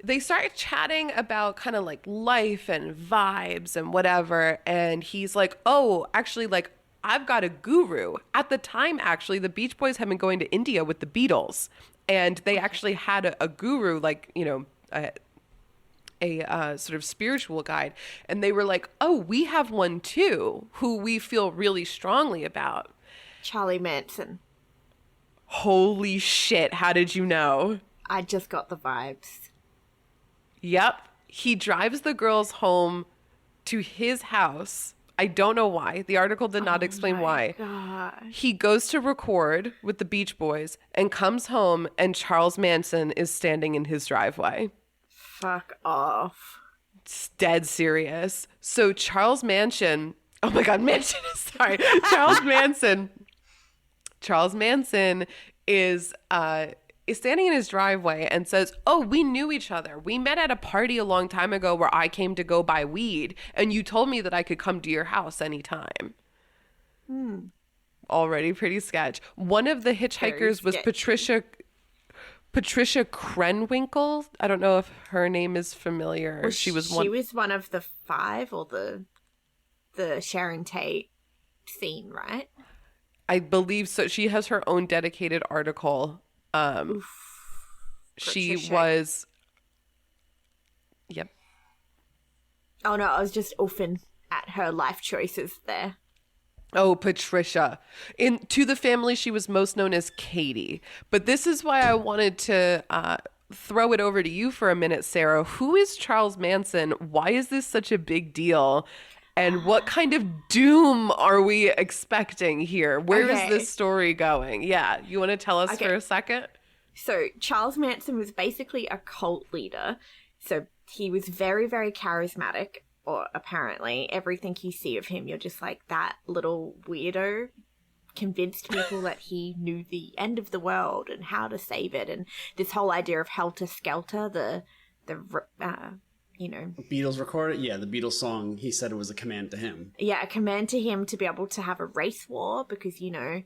they start chatting about kind of like life and vibes and whatever. And he's like, oh, actually, like, I've got a guru. At the time, actually, the Beach Boys had been going to India with the Beatles, and they actually had a guru, like, you know, a sort of spiritual guide. And they were like, oh, we have one too, who we feel really strongly about. Charlie Manson. Holy shit. How did you know? I just got the vibes. Yep. He drives the girls home to his house. I don't know why. The article did not explain why. God. He goes to record with the Beach Boys and comes home, and Charles Manson is standing in his driveway. Fuck off. It's dead serious. So Charles Manson, oh my God, Manson, sorry. Charles Manson is standing in his driveway and says, oh, we knew each other. We met at a party a long time ago where I came to go buy weed, and you told me that I could come to your house anytime. Already pretty sketch. One of the hitchhikers was Patricia Krenwinkel. I don't know if her name is familiar. Well, she was one of the five, or the Sharon Tate scene, right? I believe so. She has her own dedicated article. She Patricia. was. Yep. Oh no, I was just oofing at her life choices there. Oh, Patricia. To the family, she was most known as Katie. But this is why I wanted to throw it over to you for a minute, Sarah. Who is Charles Manson? Why is this such a big deal? And what kind of doom are we expecting here? Where is this story going? Yeah, you want to tell us for a second? So Charles Manson was basically a cult leader. So he was very, very charismatic. Or apparently, everything you see of him, you're just like, that little weirdo convinced people that he knew the end of the world and how to save it. And this whole idea of Helter Skelter, the Beatles recorded? Yeah, the Beatles song, he said it was a command to him. Yeah, a command to him to be able to have a race war because, you know,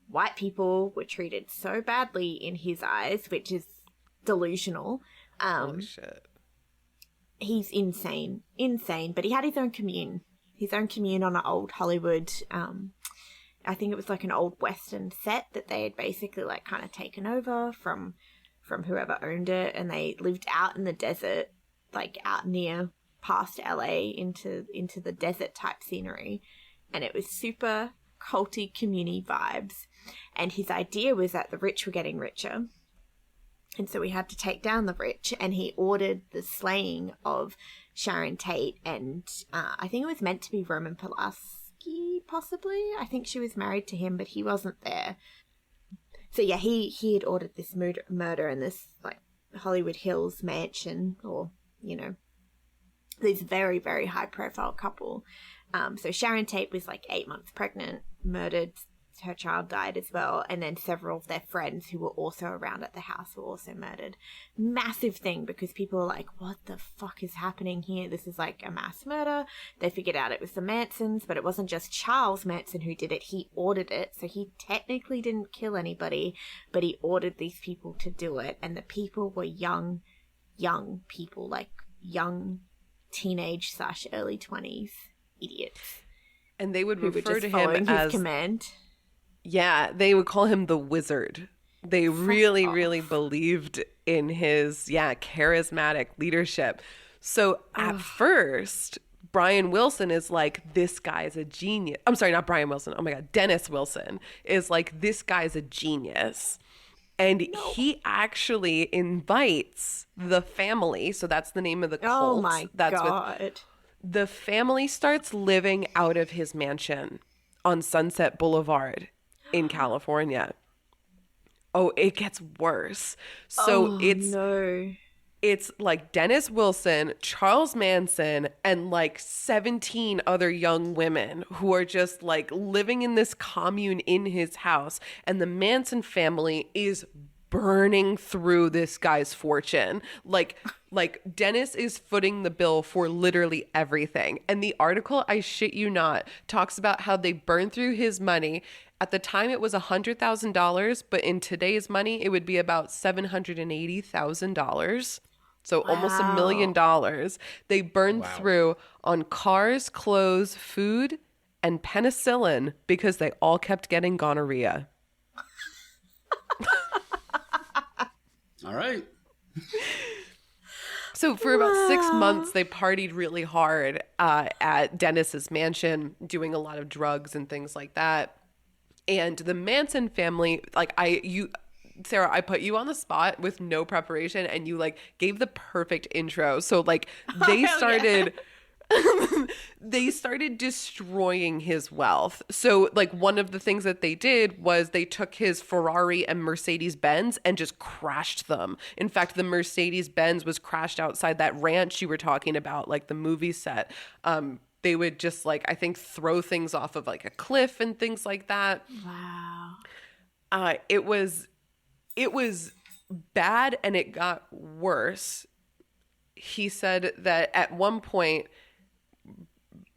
white people were treated so badly in his eyes, which is delusional. Holy shit. He's insane, but he had his own commune on an old Hollywood, I think it was like an old Western set that they had basically like kind of taken over from whoever owned it, and they lived out in the desert, like out near past LA into the desert type scenery, and it was super culty community vibes. And his idea was that the rich were getting richer, and so we had to take down the rich, and he ordered the slaying of Sharon Tate, and I think it was meant to be Roman Polanski, possibly. I think she was married to him, but he wasn't there. So yeah, he had ordered this murder in this like Hollywood Hills mansion, or this very, very high profile couple. So Sharon Tate was like 8 months pregnant, murdered. Her child died as well, and then several of their friends who were also around at the house were also murdered. Massive thing, because people were like, what the fuck is happening here? This is like a mass murder. They figured out it was the Mansons, but it wasn't just Charles Manson who did it. He ordered it, so he technically didn't kill anybody, but he ordered these people to do it, and the people were young people, like young teenage / early 20s idiots. And they would refer to him as command. Yeah, they would call him the Wizard. They really believed in his, charismatic leadership. So at first, Brian Wilson is like, this guy's a genius. I'm sorry, not Brian Wilson. Oh my God. Dennis Wilson is like, this guy's a genius. And he actually invites the family. So that's the name of the cult. Oh my God. The family starts living out of his mansion on Sunset Boulevard in California. Oh, it gets worse. So it's like Dennis Wilson, Charles Manson, and like 17 other young women who are just like living in this commune in his house. And the Manson family is burning through this guy's fortune. Like Dennis is footing the bill for literally everything. And the article, I shit you not, talks about how they burn through his money. At the time, it was $100,000, but in today's money, it would be about $780,000. So almost $1 million. They burned through on cars, clothes, food, and penicillin because they all kept getting gonorrhea. All right. So for about 6 months, they partied really hard at Dennis's mansion, doing a lot of drugs and things like that. And the Manson family, Sarah, I put you on the spot with no preparation, and you like gave the perfect intro. So like they started they started destroying his wealth. So like one of the things that they did was they took his Ferrari and Mercedes Benz and just crashed them. In fact, the Mercedes Benz was crashed outside that ranch you were talking about, like the movie set. They would just like, I think, throw things off of like a cliff and things like that. Wow. It was bad, and it got worse. He said that at one point,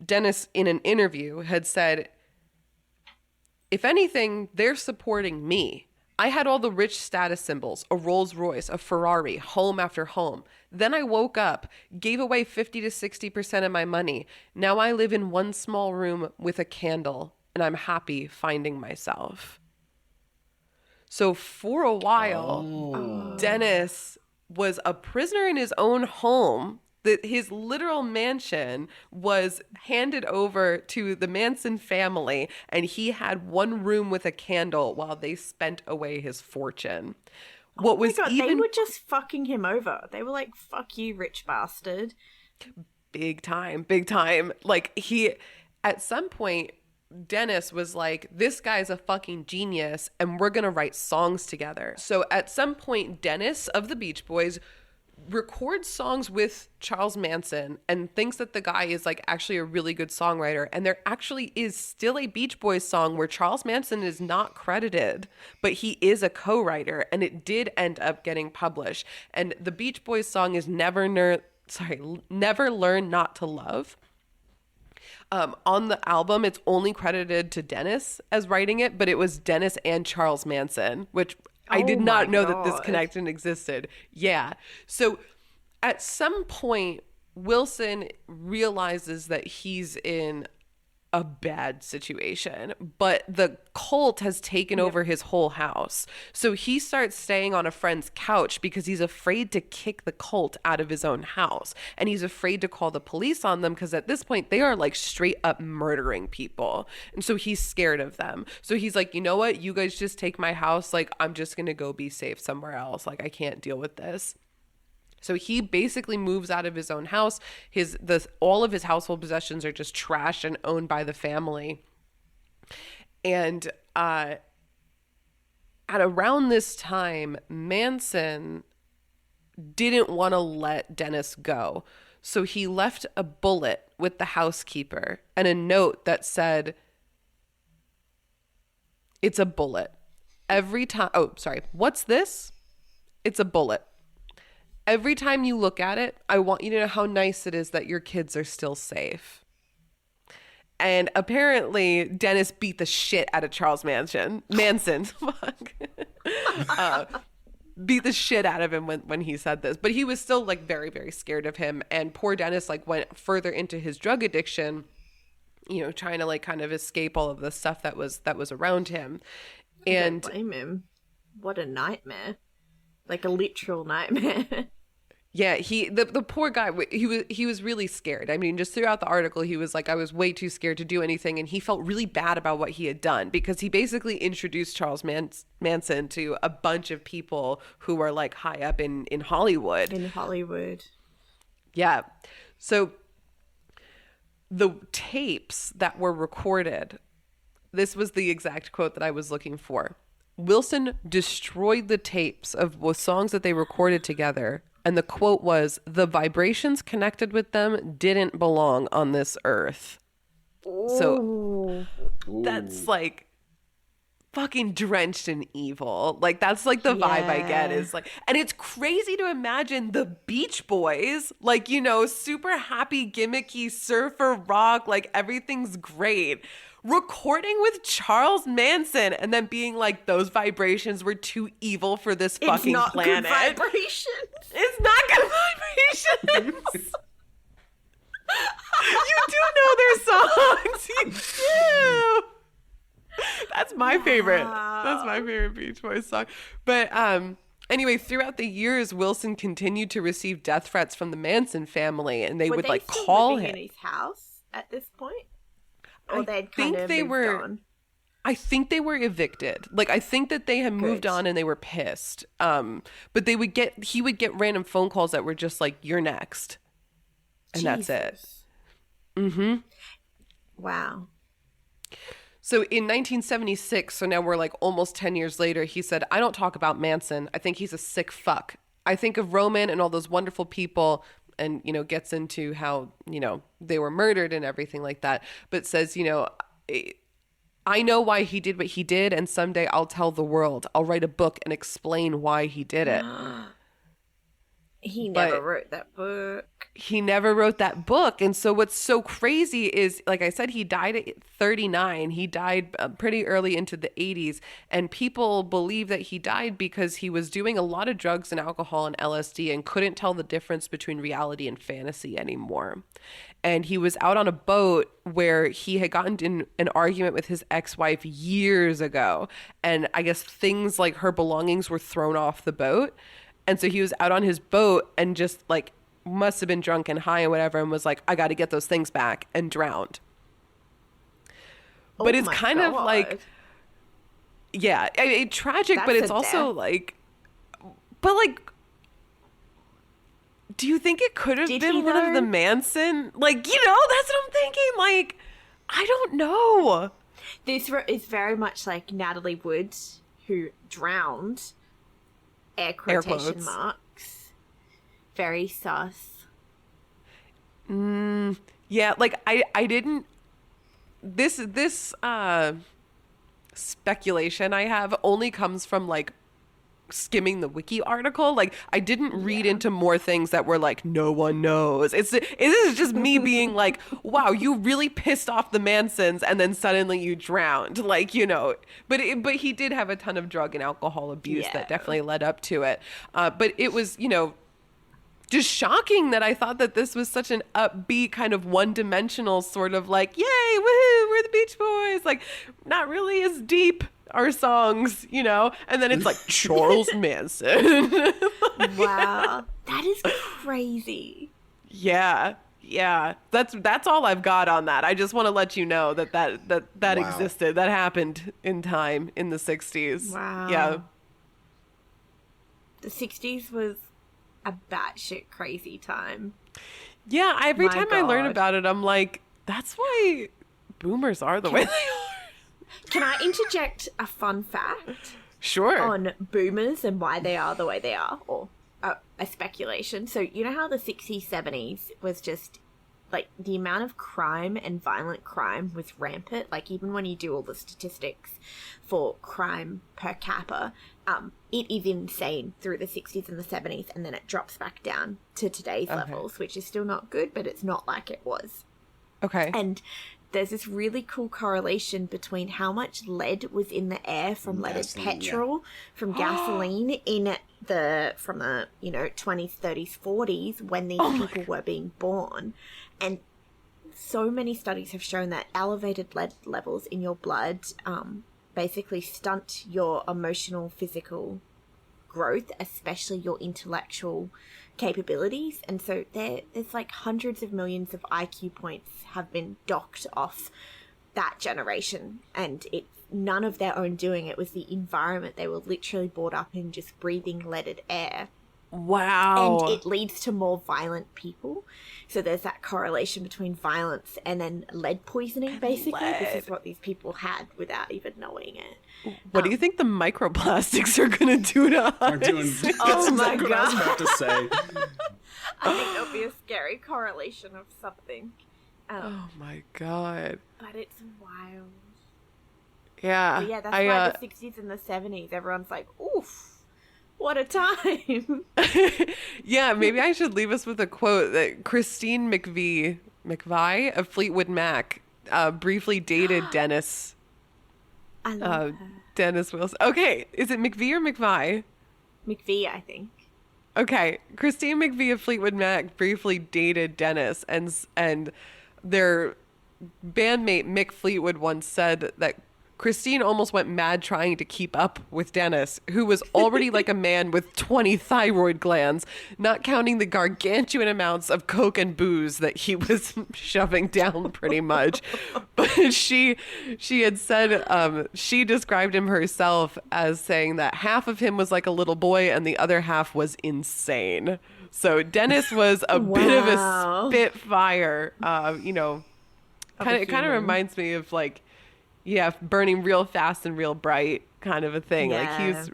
Dennis, in an interview, had said, if anything, they're supporting me. I had all the rich status symbols, a Rolls Royce, a Ferrari, home after home. Then I woke up, gave away 50 to 60% of my money. Now I live in one small room with a candle, and I'm happy finding myself. So for a while, Dennis was a prisoner in his own home. His literal mansion was handed over to the Manson family, and he had one room with a candle while they spent away his fortune. They were just fucking him over. They were like, fuck you, rich bastard. Big time. Like at some point, Dennis was like, this guy's a fucking genius, and we're going to write songs together. So at some point, Dennis of the Beach Boys records songs with Charles Manson and thinks that the guy is like actually a really good songwriter. And there actually is still a Beach Boys song where Charles Manson is not credited, but he is a co-writer, and it did end up getting published. And the Beach Boys song is Never Learn Not to Love. On the album, it's only credited to Dennis as writing it, but it was Dennis and Charles Manson, which I did not know that this connection existed. Yeah. So at some point, Wilson realizes that he's in a bad situation, but the cult has taken over his whole house. So he starts staying on a friend's couch because he's afraid to kick the cult out of his own house. And he's afraid to call the police on them because at this point they are like straight up murdering people. And so he's scared of them. So he's like, you know what? You guys just take my house. Like, I'm just going to go be safe somewhere else. Like, I can't deal with this. So he basically moves out of his own house. All of his household possessions are just trashed and owned by the family. And at around this time, Manson didn't want to let Dennis go. So he left a bullet with the housekeeper and a note that said, "It's a bullet. Every time," oh, sorry, "what's this? It's a bullet. Every time you look at it, I want you to know how nice it is that your kids are still safe." And apparently, Dennis beat the shit out of Charles Manson. Fuck. Beat the shit out of him when he said this. But he was still like very, very scared of him. And poor Dennis like went further into his drug addiction, you know, trying to like kind of escape all of the stuff that was around him. And I don't blame him. What a nightmare. Like a literal nightmare. yeah, the poor guy, he was really scared. I mean, just throughout the article, he was like, I was way too scared to do anything. And he felt really bad about what he had done because he basically introduced Charles Manson to a bunch of people who are like high up in Hollywood. In Hollywood. Yeah. So the tapes that were recorded, this was the exact quote that I was looking for. Wilson destroyed the tapes of songs that they recorded together. And the quote was, "The vibrations connected with them didn't belong on this earth." So that's like fucking drenched in evil. Like that's like the vibe I get is like, and it's crazy to imagine the Beach Boys, like, you know, super happy, gimmicky surfer rock, like everything's great, recording with Charles Manson and then being like, those vibrations were too evil for this fucking planet. It's not good vibrations. It's not good vibrations. You do know their songs. You do. That's my favorite. That's my favorite Beach Boys song. But anyway, throughout the years, Wilson continued to receive death threats from the Manson family, and they would like call him in his house at this point. Or they'd I think they were evicted. Like, I think that they had moved on and they were pissed. But he would get random phone calls that were just like, "You're next." And that's it. Mm-hmm. Wow. So in 1976, so now we're like almost 10 years later, he said, "I don't talk about Manson. I think he's a sick fuck. I think of Roman and all those wonderful people," and, you know, gets into how, you know, they were murdered and everything like that, but says, you know, "I know why he did what he did, and someday I'll tell the world. I'll write a book and explain why he did it." He never wrote that book. He never wrote that book. And so what's so crazy is, like I said, he died at 39. He died pretty early into the 80s. And people believe that he died because he was doing a lot of drugs and alcohol and LSD and couldn't tell the difference between reality and fantasy anymore. And he was out on a boat where he had gotten in an argument with his ex-wife years ago. And I guess things like her belongings were thrown off the boat. And so he was out on his boat and just like must have been drunk and high and whatever, and was like, "I got to get those things back," and drowned. But it's kind of like, yeah, tragic, but it's also like, but like, do you think it could have been one of the Manson? Like, you know, that's what I'm thinking. Like, I don't know. This is very much like Natalie Wood, who drowned. Air quotation marks. Very sus. Yeah, like I didn't. This speculation I have only comes from like skimming the wiki article. Like, I didn't read into more things that were like, no one knows. This is just me being like, wow, you really pissed off the Mansons and then suddenly you drowned. Like, you know, but he did have a ton of drug and alcohol abuse that definitely led up to it. But it was, you know, just shocking that I thought that this was such an upbeat kind of one-dimensional sort of like, yay, woohoo, we're the Beach Boys. Like, not really as deep, our songs, you know, and then it's like Charles Manson. Wow, that is crazy. Yeah, that's all I've got on that. I just want to let you know that existed, that happened in time in the 60s. Wow. Yeah, the 60s was a batshit crazy time. Yeah, every time I learn about it, I'm like, that's why boomers are the way they are. Can I interject a fun fact? Sure. on boomers and why they are the way they are, or a speculation. So you know how the 60s, 70s was just like the amount of crime and violent crime was rampant. Like even when you do all the statistics for crime per capita, it is insane through the 60s and the 70s, and then it drops back down to today's levels, which is still not good, but it's not like it was. Okay. And there's this really cool correlation between how much lead was in the air from leaded petrol, from gasoline from the 20s, 30s, 40s when these people were being born. And so many studies have shown that elevated lead levels in your blood basically stunt your emotional, physical growth, especially your intellectual capabilities. And so there's like hundreds of millions of IQ points have been docked off that generation, and it's none of their own doing. It was the environment. They were literally brought up in, just breathing leaded air. Wow. And it leads to more violent people. So there's that correlation between violence and then lead poisoning, basically. This is what these people had without even knowing it. What do you think the microplastics are going to do to us? Oh my what I was about to say. I think there'll be a scary correlation of something. Oh my God. But it's wild. Yeah. But yeah, that's why the 60s and the 70s, everyone's like, oof. What a time. Yeah, maybe I should leave us with a quote that Christine McVie of Fleetwood Mac briefly dated Dennis. I love her. Dennis Wilson. Okay, is it McVie or McVie? McVie, I think. Okay, Christine McVie of Fleetwood Mac briefly dated Dennis, and their bandmate Mick Fleetwood once said that Christine almost went mad trying to keep up with Dennis, who was already like a man with 20 thyroid glands, not counting the gargantuan amounts of coke and booze that he was shoving down pretty much. But she had said, she described him herself as saying that half of him was like a little boy and the other half was insane. So Dennis was a bit of a spitfire, kind of reminds me of like, yeah, burning real fast and real bright kind of a thing. Yeah. Like he's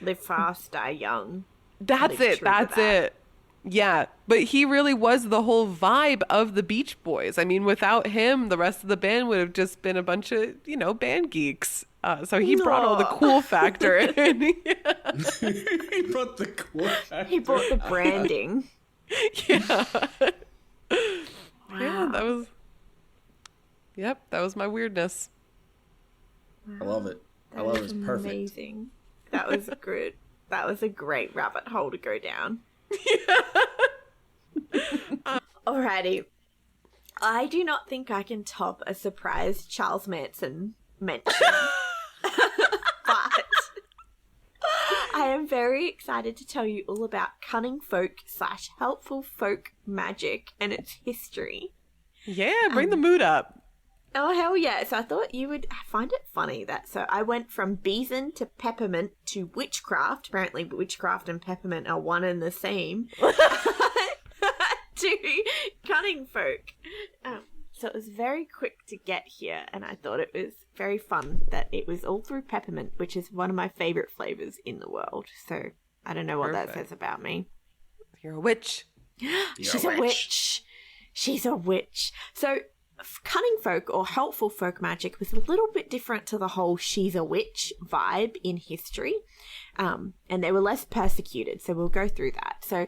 live fast, die young. That's it. Yeah, but he really was the whole vibe of the Beach Boys. I mean, without him, the rest of the band would have just been a bunch of, band geeks. So he brought all the cool factor in. He brought the cool factor. He brought the branding. Yeah. Wow. Yeah, that was my weirdness. I love it. I love it. It's perfect. Amazing. That was good. That was a great rabbit hole to go down. Alrighty. I do not think I can top a surprise Charles Manson mention. But I am very excited to tell you all about cunning folk / helpful folk magic and its history. Yeah, bring the mood up. Oh, hell yeah. So I thought you would find it funny that, so I went from Beezin to peppermint to witchcraft. Apparently witchcraft and peppermint are one and the same. To cunning folk. So it was very quick to get here, and I thought it was very fun that it was all through peppermint, which is one of my favorite flavors in the world. So I don't know what that says about me. You're a witch. She's a witch. She's a witch. So cunning folk or helpful folk magic was a little bit different to the whole she's a witch vibe in history. And they were less persecuted. So we'll go through that. So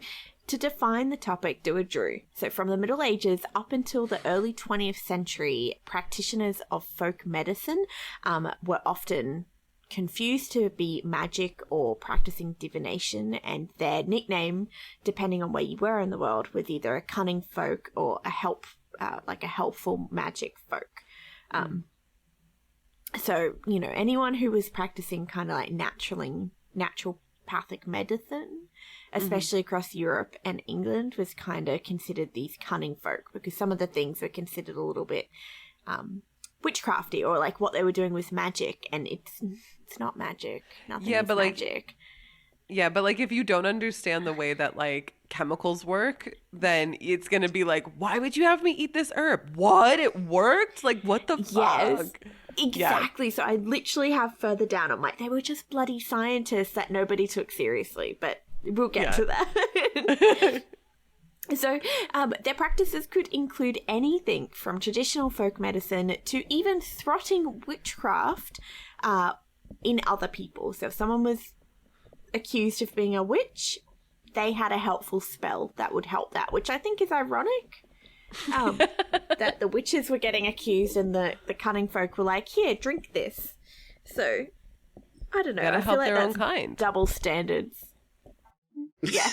to define the topic, do a Drew. So from the Middle Ages up until the early 20th century, practitioners of folk medicine were often confused to be magic or practicing divination, and their nickname, depending on where you were in the world, was either a cunning folk or a helpful magic folk. So, anyone who was practicing kind of like naturopathic medicine, especially across Europe and England, was kind of considered these cunning folk, because some of the things were considered a little bit witchcrafty, or like what they were doing was magic, and it's not magic. Nothing is magic. Yeah, but like if you don't understand the way that like chemicals work, then it's going to be like, why would you have me eat this herb? What? It worked? Like what the fuck? Exactly. So I literally have further down, I'm like, they were just bloody scientists that nobody took seriously, but we'll get to that. So their practices could include anything from traditional folk medicine to even throtting witchcraft in other people. So if someone was accused of being a witch, they had a helpful spell that would help that, which I think is ironic. That the witches were getting accused and the cunning folk were like, here, drink this. So, I don't know. Gotta I help feel like their own that's kind. double standards. Yeah.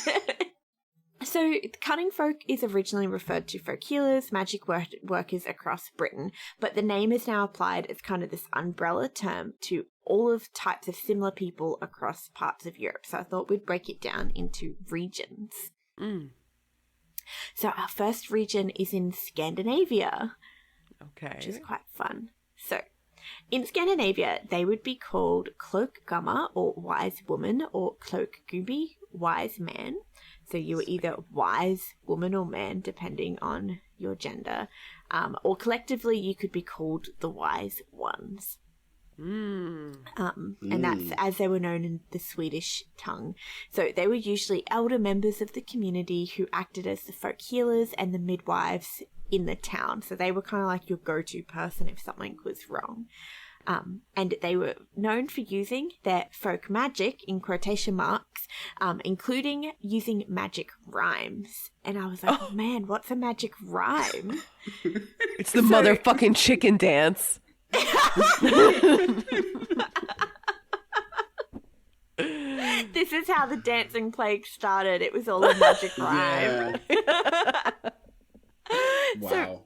So, cunning folk is originally referred to folk healers, magic workers across Britain, but the name is now applied as kind of this umbrella term to all of types of similar people across parts of Europe. So I thought we'd break it down into regions. So our first region is in Scandinavia. Okay. Which is quite fun. So, in Scandinavia, they would be called Cloakgummer, or wise woman, or Cloakgubbi, wise man. So you were either wise woman or man, depending on your gender. Or collectively, you could be called the wise ones. And that's as they were known in the Swedish tongue. So they were usually elder members of the community who acted as the folk healers and the midwives in the town. So they were kind of like your go-to person if something was wrong. And they were known for using their folk magic, in quotation marks, including using magic rhymes. And I was like, oh man, what's a magic rhyme? It's the motherfucking chicken dance. This is how the dancing plague started. It was all a magic rhyme. Wow. So,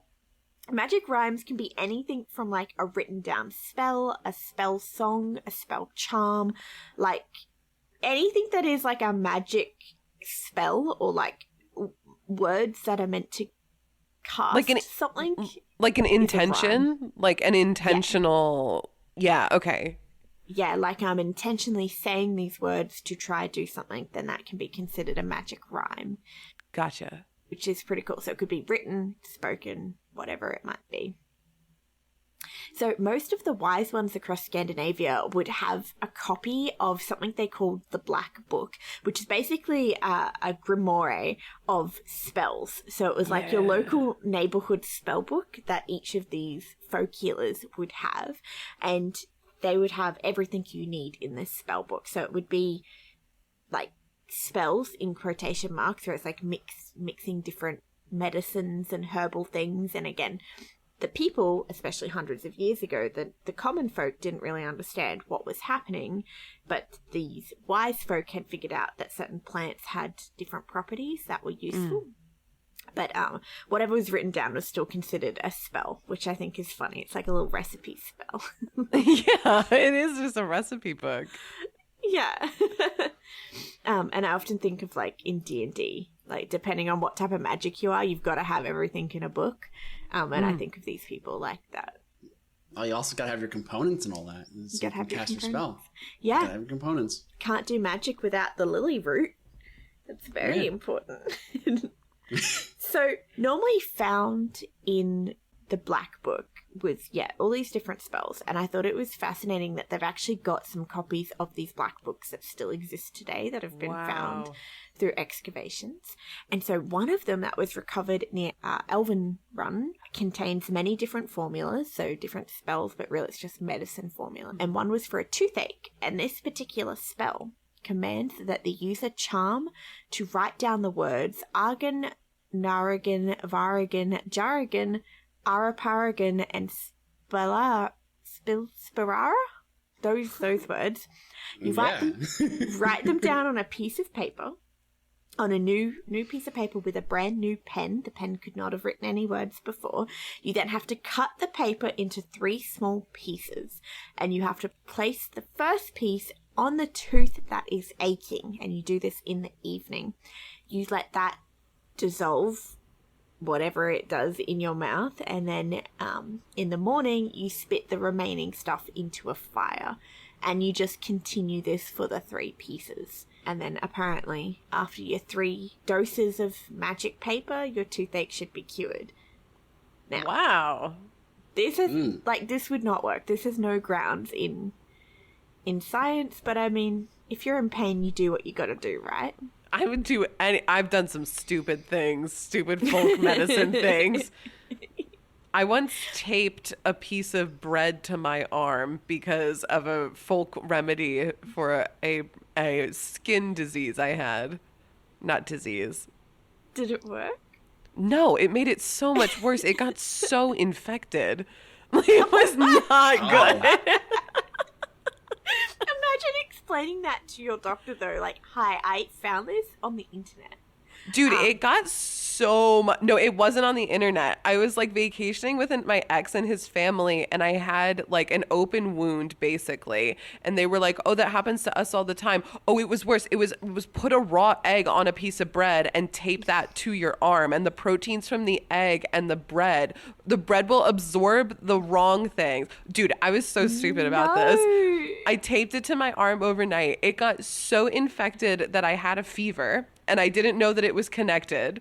magic rhymes can be anything from like a written down spell, a spell song, a spell charm, like anything that is like a magic spell or like words that are meant to cast like something. Like an intention? Like an intentional... Yeah, okay. Yeah, like I'm intentionally saying these words to try do something, then that can be considered a magic rhyme. Gotcha. Which is pretty cool. So it could be written, spoken, whatever it might be. So most of the wise ones across Scandinavia would have a copy of something they called the Black Book, which is basically a grimoire of spells. So it was like your local neighborhood spell book that each of these folk healers would have. And they would have everything you need in this spell book. So it would be like spells in quotation marks, where it's like mixing different medicines and herbal things. And again, the people, especially hundreds of years ago, the common folk didn't really understand what was happening, but these wise folk had figured out that certain plants had different properties that were useful. But whatever was written down was still considered a spell, which I think is funny. It's like a little recipe spell. Yeah, it is just a recipe book. Yeah. And I often think of like in D&D, like depending on what type of magic you are, you've got to have everything in a book. And I think of these people like that. Oh, you also gotta have your components and all that. So you gotta can have your cast your spell. components. Yeah. Gotta have your components. Can't do magic without the lily root. That's very important. So normally found in the Black Book was, all these different spells. And I thought it was fascinating that they've actually got some copies of these Black Books that still exist today that have been found through excavations. And so one of them that was recovered near Elven Run contains many different formulas, so different spells, but really it's just medicine formula. And one was for a toothache. And this particular spell commands that the user charm to write down the words Argan, Naragan, Varagan, Jaragan, Araparagan, and Spirara. Those words. You write them down on a piece of paper, on a new piece of paper with a brand new pen. The pen could not have written any words before. You then have to cut the paper into 3 small pieces, and you have to place the first piece on the tooth that is aching, and you do this in the evening. You let that dissolve whatever it does in your mouth, and then in the morning you spit the remaining stuff into a fire, and you just continue this for the 3 pieces. And then apparently after your 3 doses of magic paper, your toothache should be cured. Now, wow, This is like, this would not work. This has no grounds in science, but I mean, if you're in pain, you do what you got to do, right? I would do I've done some stupid things, stupid folk medicine things. I once taped a piece of bread to my arm because of a folk remedy for a skin disease I had. Not disease. Did it work? No, it made it so much worse. It got so infected. Like, it was not good. Imagine explaining that to your doctor, though. Like, hi, I found this on the internet. Dude, it got so much. No, it wasn't on the internet. I was like vacationing with my ex and his family, and I had like an open wound basically. And they were like, "Oh, that happens to us all the time." Oh, it was worse. It was put a raw egg on a piece of bread and tape that to your arm, and the proteins from the egg and the bread will absorb the wrong things. Dude, I was so stupid about this. I taped it to my arm overnight. It got so infected that I had a fever. And I didn't know that it was connected,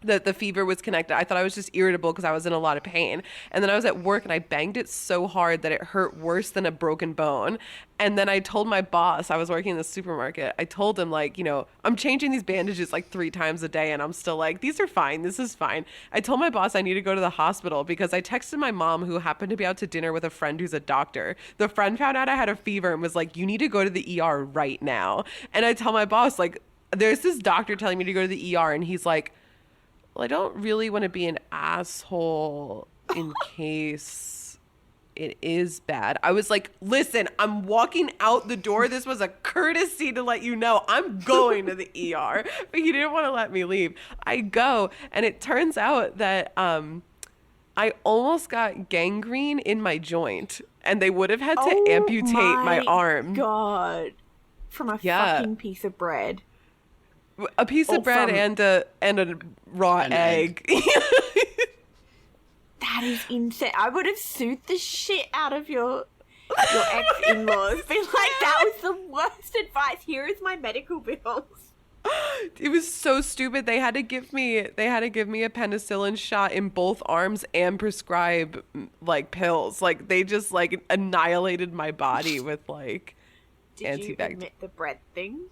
that the fever was connected. I thought I was just irritable because I was in a lot of pain. And then I was at work and I banged it so hard that it hurt worse than a broken bone. And then I told my boss, I was working in the supermarket, I told him, like, you know, I'm changing these bandages like 3 times a day and I'm still like, these are fine. This is fine. I told my boss I need to go to the hospital because I texted my mom, who happened to be out to dinner with a friend who's a doctor. The friend found out I had a fever and was like, you need to go to the ER right now. And I tell my boss, like, there's this doctor telling me to go to the ER, and he's like, well, I don't really want to be an asshole in case it is bad. I was like, listen, I'm walking out the door. This was a courtesy to let you know I'm going to the ER. But he didn't want to let me leave. I go, and it turns out that I almost got gangrene in my joint, and they would have had to amputate my arm. God. From a fucking piece of bread. A piece of bread and a raw egg. That is insane. I would have sued the shit out of your ex-in-laws. Been like, that was the worst advice. Here is my medical bills. It was so stupid. They had to give me a penicillin shot in both arms and prescribe like pills. Like, they just like annihilated my body with like Did you admit the bread thing?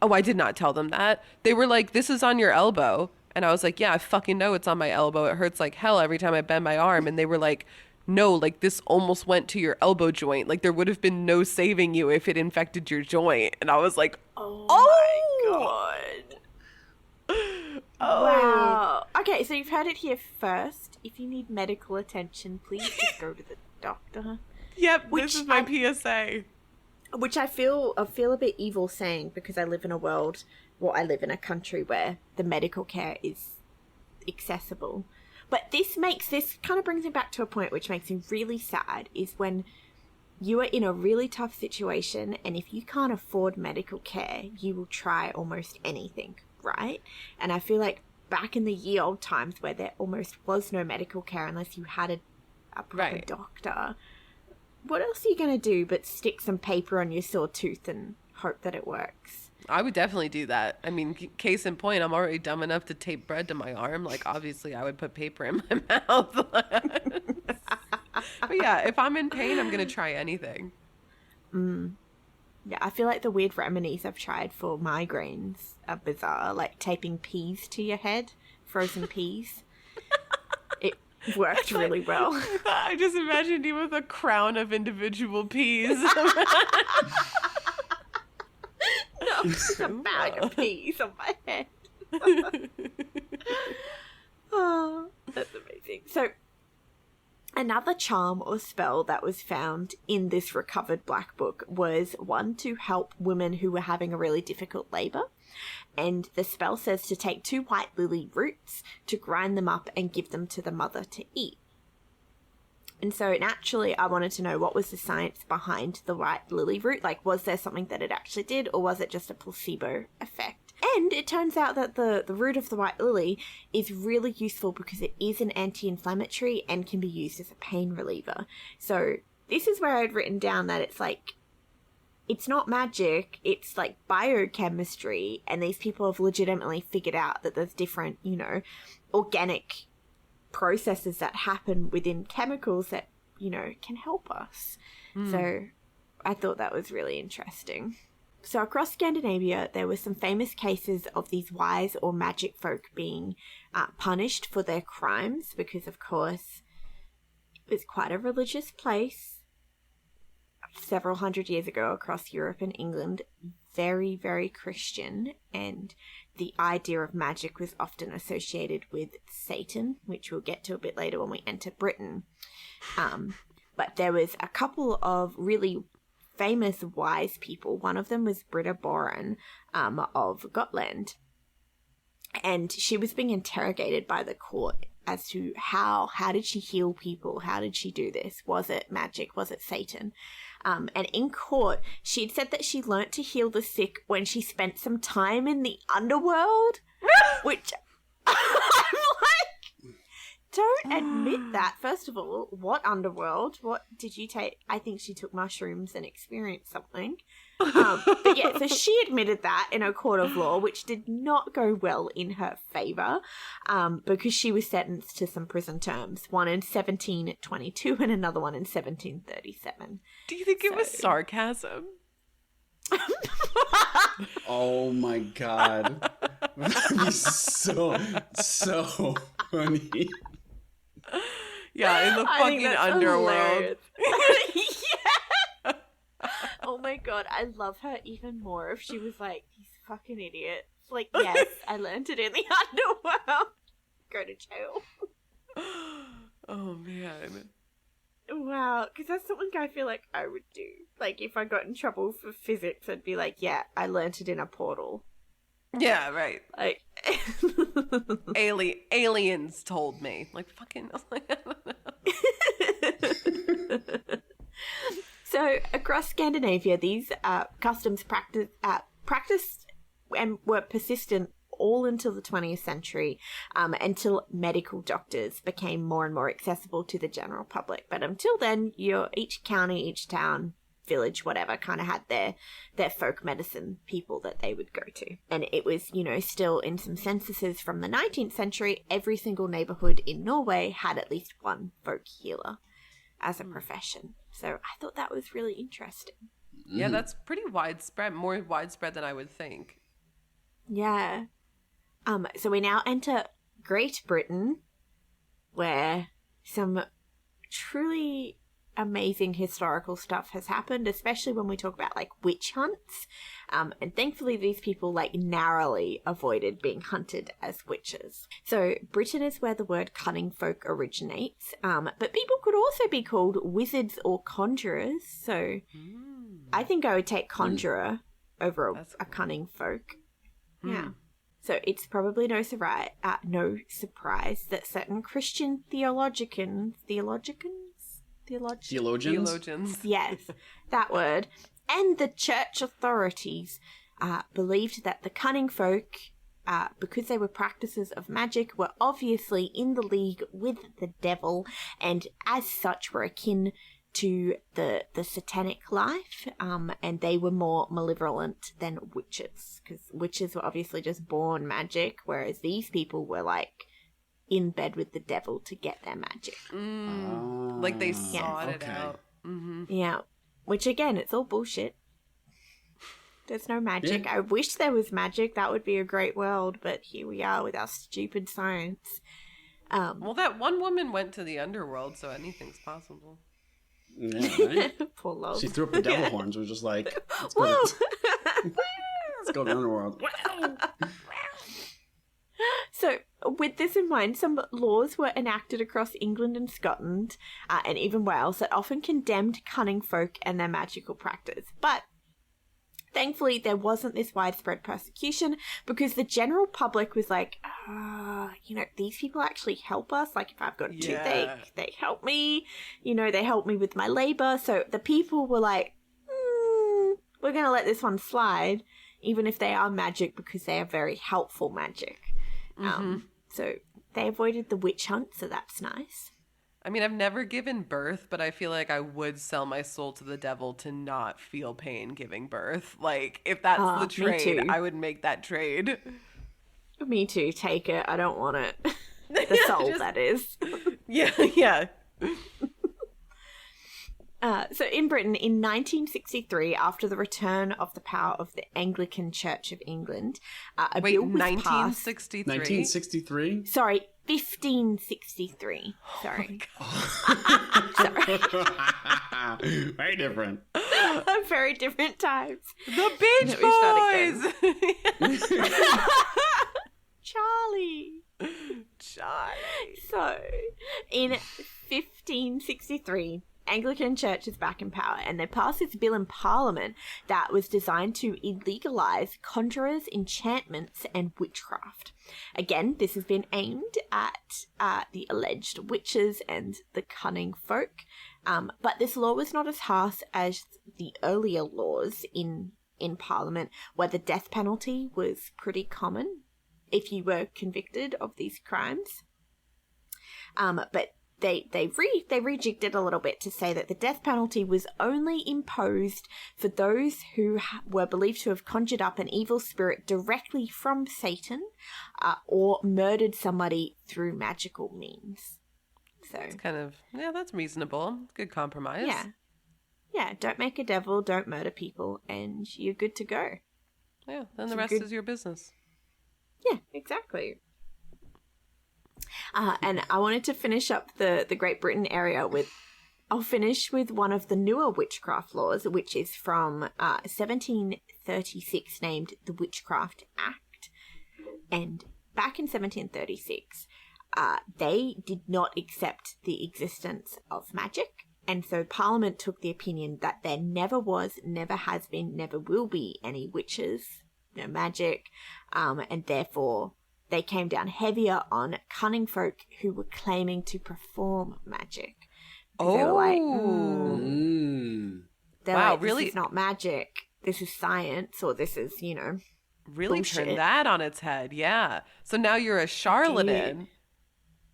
Oh, I did not tell them that. They were like, this is on your elbow. And I was like, yeah, I fucking know it's on my elbow. It hurts like hell every time I bend my arm. And they were like, no, like this almost went to your elbow joint. Like there would have been no saving you if it infected your joint. And I was like, oh my God. Oh. Wow. Okay, so you've heard it here first. If you need medical attention, please just go to the doctor. Yep, this is my PSA. Which I feel a bit evil saying, because I live in I live in a country where the medical care is accessible. But this kind of brings me back to a point which makes me really sad, is when you are in a really tough situation, and if you can't afford medical care, you will try almost anything, right? And I feel like back in the ye old times where there almost was no medical care unless you had a proper doctor, what else are you going to do but stick some paper on your sore tooth and hope that it works? I would definitely do that. I mean, case in point, I'm already dumb enough to tape bread to my arm. Like, obviously, I would put paper in my mouth. But yeah, if I'm in pain, I'm going to try anything. Yeah, I feel like the weird remedies I've tried for migraines are bizarre. Like taping peas to your head, frozen peas. It worked really well. I just imagined you with a crown of individual peas. No, just a bag of peas on my head. Oh, that's amazing. So, another charm or spell that was found in this recovered black book was one to help women who were having a really difficult labour. And the spell says to take 2 white lily roots, to grind them up and give them to the mother to eat. And so naturally, I wanted to know, what was the science behind the white lily root? Like, was there something that it actually did, or was it just a placebo effect? And it turns out that the root of the white lily is really useful because it is an anti-inflammatory and can be used as a pain reliever. So this is where I'd written down that it's like, it's not magic, it's like biochemistry, and these people have legitimately figured out that there's different, organic processes that happen within chemicals that, you know, can help us. So I thought that was really interesting. So across Scandinavia, there were some famous cases of these wise or magic folk being punished for their crimes because, of course, it was quite a religious place several hundred years ago across Europe and England, very, very Christian, and the idea of magic was often associated with Satan, which we'll get to a bit later when we enter Britain. But there was a couple of really famous wise people. One of them was Britta Boren of Gotland. And she was being interrogated by the court as to how did she heal people? How did she do this? Was it magic? Was it Satan? And in court, she'd said that she learnt to heal the sick when she spent some time in the underworld, which I'm like, don't admit that. First of all, what underworld? What did you take? I think she took mushrooms and experienced something. But yeah, so she admitted that in a court of law, which did not go well in her favour, because she was sentenced to some prison terms, one in 1722 and another one in 1737. Do you think it was sarcasm? Oh my god. That'd be so funny. Yeah, in the fucking underworld. Yeah. Oh my god, I love her even more if she was like, these fucking idiots. Like, yes, I learned it in the underworld. Go to jail. Oh man. Wow, because that's something I feel like I would do. Like, if I got in trouble for physics, I'd be like, yeah, I learnt it in a portal. Yeah, right. Like, aliens told me. Like, fucking. So across Scandinavia, these customs practiced and were persistent all until the 20th century, until medical doctors became more and more accessible to the general public. But until then, each county, each town, village, whatever, kind of had their folk medicine people that they would go to. And it was, still in some censuses from the 19th century, every single neighborhood in Norway had at least one folk healer as a profession. So I thought that was really interesting. Yeah, that's pretty widespread, more widespread than I would think. Yeah. So we now enter Great Britain, where some truly amazing historical stuff has happened, especially when we talk about like witch hunts. And thankfully these people like narrowly avoided being hunted as witches. So Britain is where the word cunning folk originates. But people could also be called wizards or conjurers. So I think I would take conjurer over a cunning folk. Yeah. So it's probably no surprise that certain Christian theologians, yes, that word, and the church authorities believed that the cunning folk, because they were practices of magic, were obviously in the league with the devil, and as such were akin to the satanic life, and they were more malevolent than witches, because witches were obviously just born magic, whereas these people were like in bed with the devil to get their magic. Like they sought it out. Mm-hmm. Yeah, which again, it's all bullshit. There's no magic. Yeah. I wish there was magic. That would be a great world, but here we are with our stupid science. Well, that one woman went to the underworld, so anything's possible. Yeah, right? Poor love. She threw up the devil horns. We're just like, let's go to the underworld. So, with this in mind, some laws were enacted across England and Scotland, and even Wales, that often condemned cunning folk and their magical practice. But thankfully, there wasn't this widespread persecution, because the general public was like, these people actually help us. Like, if I've got a toothache, they help me. They help me with my labor. So the people were like, we're going to let this one slide, even if they are magic, because they are very helpful magic. So they avoided the witch hunt, so that's nice. I mean, I've never given birth, but I feel like I would sell my soul to the devil to not feel pain giving birth. Like, if that's the trade, I would make that trade. Me too. Take it. I don't want it. The soul, that is. Yeah. So in Britain, in 1963, after the return of the power of the Anglican Church of England, a bill was passed. 1963? 1963? Sorry, 1563. Sorry. Sorry. Very different. Very different times. The Beach Boys! Charlie. So, in 1563, Anglican Church is back in power, and they passed this bill in Parliament that was designed to illegalise conjurers, enchantments, and witchcraft. Again, this has been aimed at the alleged witches and the cunning folk, but this law was not as harsh as the earlier laws in Parliament, where the death penalty was pretty common if you were convicted of these crimes. But they rejigged it a little bit to say that the death penalty was only imposed for those who were believed to have conjured up an evil spirit directly from Satan, or murdered somebody through magical means. So It's kind of, that's reasonable. Good compromise. Yeah, don't make a devil, don't murder people, and you're good to go. Yeah, then the rest is your business. Yeah, exactly. And I wanted to finish up the Great Britain area I'll finish with one of the newer witchcraft laws, which is from 1736, named the Witchcraft Act. And back in 1736, they did not accept the existence of magic. And so Parliament took the opinion that there never was, never has been, never will be any witches, no magic, and therefore they came down heavier on cunning folk who were claiming to perform magic. They were like, wow, this really? is not magic. This is science, or this is, Really bullshit. turn that on its head, yeah. So now you're a charlatan.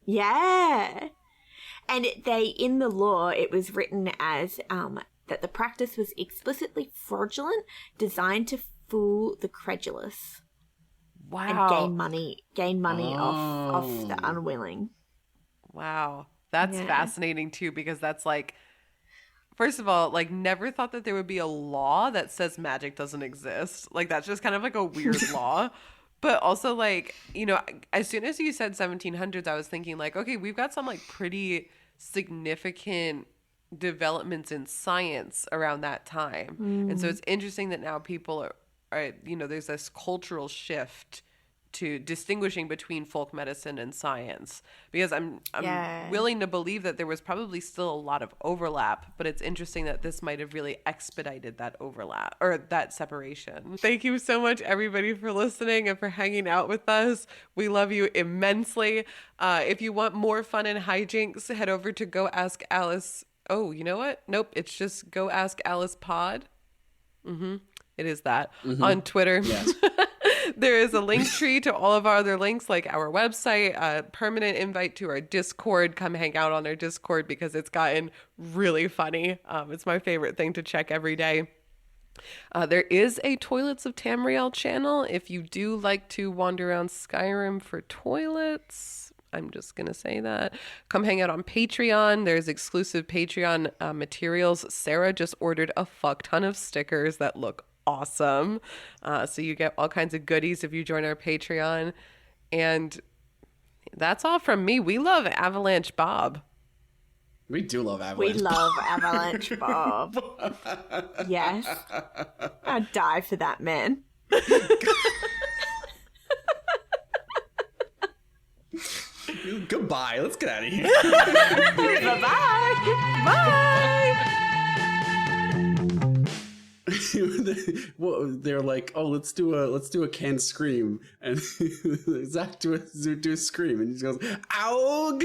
Yeah. And in the law, it was written as that the practice was explicitly fraudulent, designed to fool the credulous. Wow. And gain money off the unwilling. Wow. That's fascinating too, because that's like, first of all, like, never thought that there would be a law that says magic doesn't exist. Like, that's just kind of like a weird law. But also, like, as soon as you said 1700s, I was thinking like, okay, we've got some like pretty significant developments in science around that time. And so it's interesting that now people are there's this cultural shift to distinguishing between folk medicine and science, because I'm willing to believe that there was probably still a lot of overlap, but it's interesting that this might have really expedited that overlap or that separation. Thank you so much, everybody, for listening and for hanging out with us. We love you immensely. If you want more fun and hijinks, head over to Go Ask Alice. Oh, you know what? Nope. It's just Go Ask Alice Pod. It is that on Twitter. Yes. There is a link tree to all of our other links, like our website, a permanent invite to our Discord. Come hang out on our Discord because it's gotten really funny. It's my favorite thing to check every day. There is a Toilets of Tamriel channel if you do like to wander around Skyrim for toilets. I'm just going to say that. Come hang out on Patreon. There's exclusive Patreon materials. Sara just ordered a fuck ton of stickers that look awesome. So you get all kinds of goodies if you join our Patreon. And that's all from me. We love Avalanche Bob. We do love Avalanche. We love Avalanche Bob. Yes. I'd die for that man. Goodbye. Let's get out of here. Bye-bye. Bye. Well, they're like, oh, let's do a canned scream, and Zach do a scream, and he goes, "Ow!"